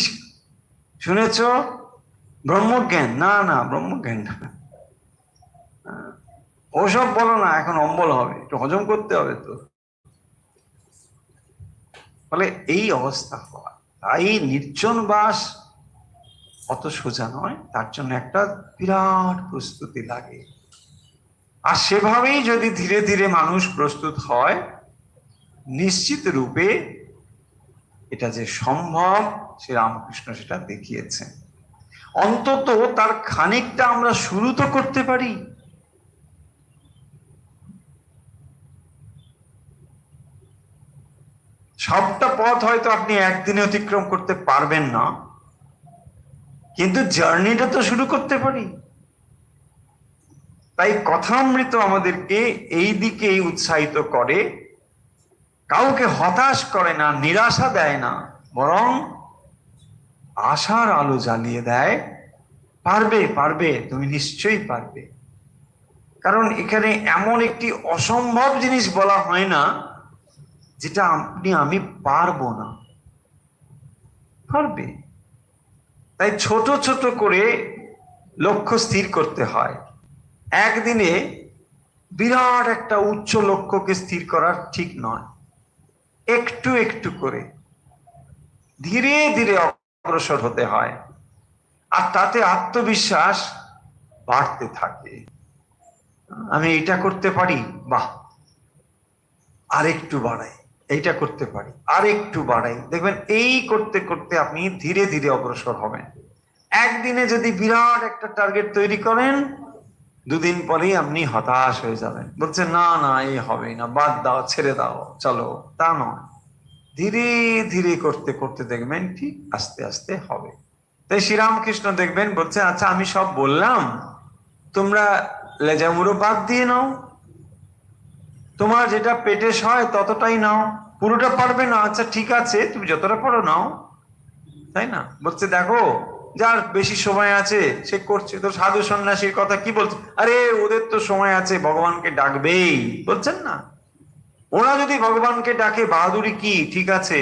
শুনেছ? ব্রহ্মজ্ঞান? না না, ব্রহ্মজ্ঞান না, ওসব বলো না, এখন অম্বল হবে, একটু হজম করতে হবে তো। ফলে এই অবস্থা হওয়া। তাই নির্জন বাস অত সোজা নয়, তার জন্য একটা বিরাট প্রস্তুতি লাগে। আর সেভাবেই যদি ধীরে ধীরে মানুষ প্রস্তুত হয়, নিশ্চিত রূপে এটা যে সম্ভব, শ্রী রামকৃষ্ণ সেটা দেখিয়েছেন। অন্তত তার খানিকটা আমরা শুরু তো করতে পারি। সবটা পথ হয়তো আপনি একদিনে অতিক্রম করতে পারবেন না, কিন্তু জার্নিটা তো শুরু করতে পারি। তাই কথামৃত আমাদেরকে এই দিকেই উৎসাহিত করে, কাউকে হতাশ করে না, নিরাশা দেয় না, বরং আশার আলো জ্বালিয়ে দেয়। পারবে পারবে, তুমি নিশ্চয়ই পারবে। কারণ এখানে এমন একটি অসম্ভব জিনিস বলা হয় না যেটা আপনি আমি পারবো না, পারবে। তাই ছোট ছোট করে লক্ষ্য স্থির করতে হয়। একদিনে বিরাট একটা উচ্চ লক্ষ্যকে স্থির করা ঠিক নয়। একটু একটু করে ধীরে ধীরে অগ্রসর হতে হয়, আর তাতে আত্মবিশ্বাস বাড়তে থাকে। আমি এটা করতে পারি, বাহ, আরেকটু বাড়াই। এইটা করতে পারি, আরেকটু বাড়াই। দেখবেন এই করতে করতে আপনি ধীরে ধীরে অগ্রসর হবেন। একদিনে যদি বিরাট একটা টার্গেট তৈরি করেন, দুদিন পরেই আপনি হতাশ হয়ে যাবেন, বলছেন না না, এই হবে না, বাদ দাও, ছেড়ে দাও, চলো। তা নয়, ধীরে ধীরে করতে করতে দেখবেন ঠিক আস্তে আস্তে হবে। তাই শ্রীরামকৃষ্ণ দেখবেন বলছে, আচ্ছা আমি সব বললাম, তোমরা লেজামুড়ো বাদ দিয়ে নাও, তোমার যেটা পেটে সয় ততটাই নাও, পুরোটা পারবে না, আচ্ছা ঠিক আছে, তুমি যতটা পারো নাও। তাই না? বলছে দেখো, যার বেশি সময় আছে সে করছে। তো সাধু সন্ন্যাসীর কথা কি বলছে? আরে ওদের তো সময় আছে, ভগবানকে ডাকবেই, বলছেন না? ওরা যদি ভগবানকে ডাকে, বাহাদুরি কি, ঠিক আছে,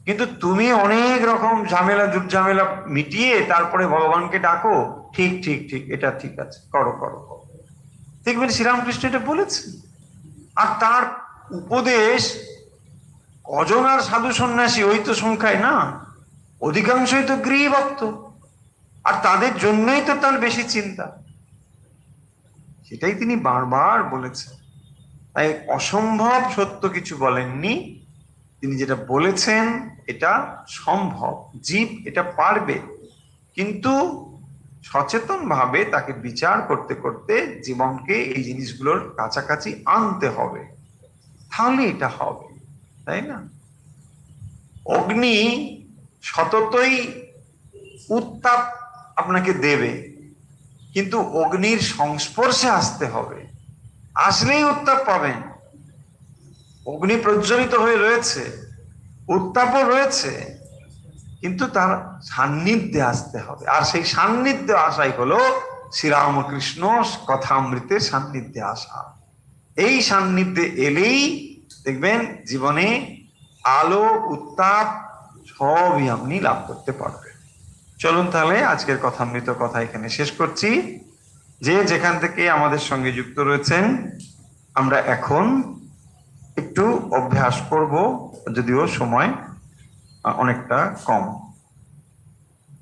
কিন্তু তুমি অনেক রকম ঝামেলা ঝামেলা মিটিয়ে তারপরে ভগবানকে ডাকো, ঠিক ঠিক ঠিক, এটা ঠিক আছে, করো করো করো। দেখবেন শ্রীরামকৃষ্ণ এটা বলেছেন। আর তার উপদেশ কজন আর সাধু সন্ন্যাসী, ওই তো সংখ্যায় না, অধিকাংশই তো গৃহভক্ত, আর তাদের জন্যই তো তার বেশি চিন্তা। সেটাই তিনি বারবার বলেছেন। তাই অসম্ভব সত্য কিছু বলেননি, তিনি যেটা বলেছেন এটা সম্ভব, জীব এটা পারবে, কিন্তু সচেতন ভাবে তাকে বিচার করতে করতে জীবনকে এই জিনিসগুলোর কাছাকাছি আনতে হবে, তাহলে এটা হবে। তাই না? অগ্নি সততই উত্তাপ আপনাকে দেবে, কিন্তু অগ্নির সংস্পর্শে আসতে হবে, আসলেই উত্তাপ পাবেন। অগ্নি প্রজ্বলিত হয়ে রয়েছে, উত্তাপও রয়েছে, কিন্তু তার সান্নিধ্যে আসতে হবে। আর সেই সান্নিধ্যে আসাই হলো শ্রীরামকৃষ্ণ কথামৃতের সান্নিধ্যে আসা। এই সান্নিধ্যে এলেই দেখবেন জীবনে আলো, উত্তাপ সবই আপনি লাভ করতে পারবেন। চলুন তাহলে আজকের কথামৃত কথা এখানে শেষ করছি। যে যেখান থেকে আমাদের সঙ্গে যুক্ত রয়েছেন, আমরা এখন একটু অভ্যাস করব, যদিও সময় অনেকটা কম।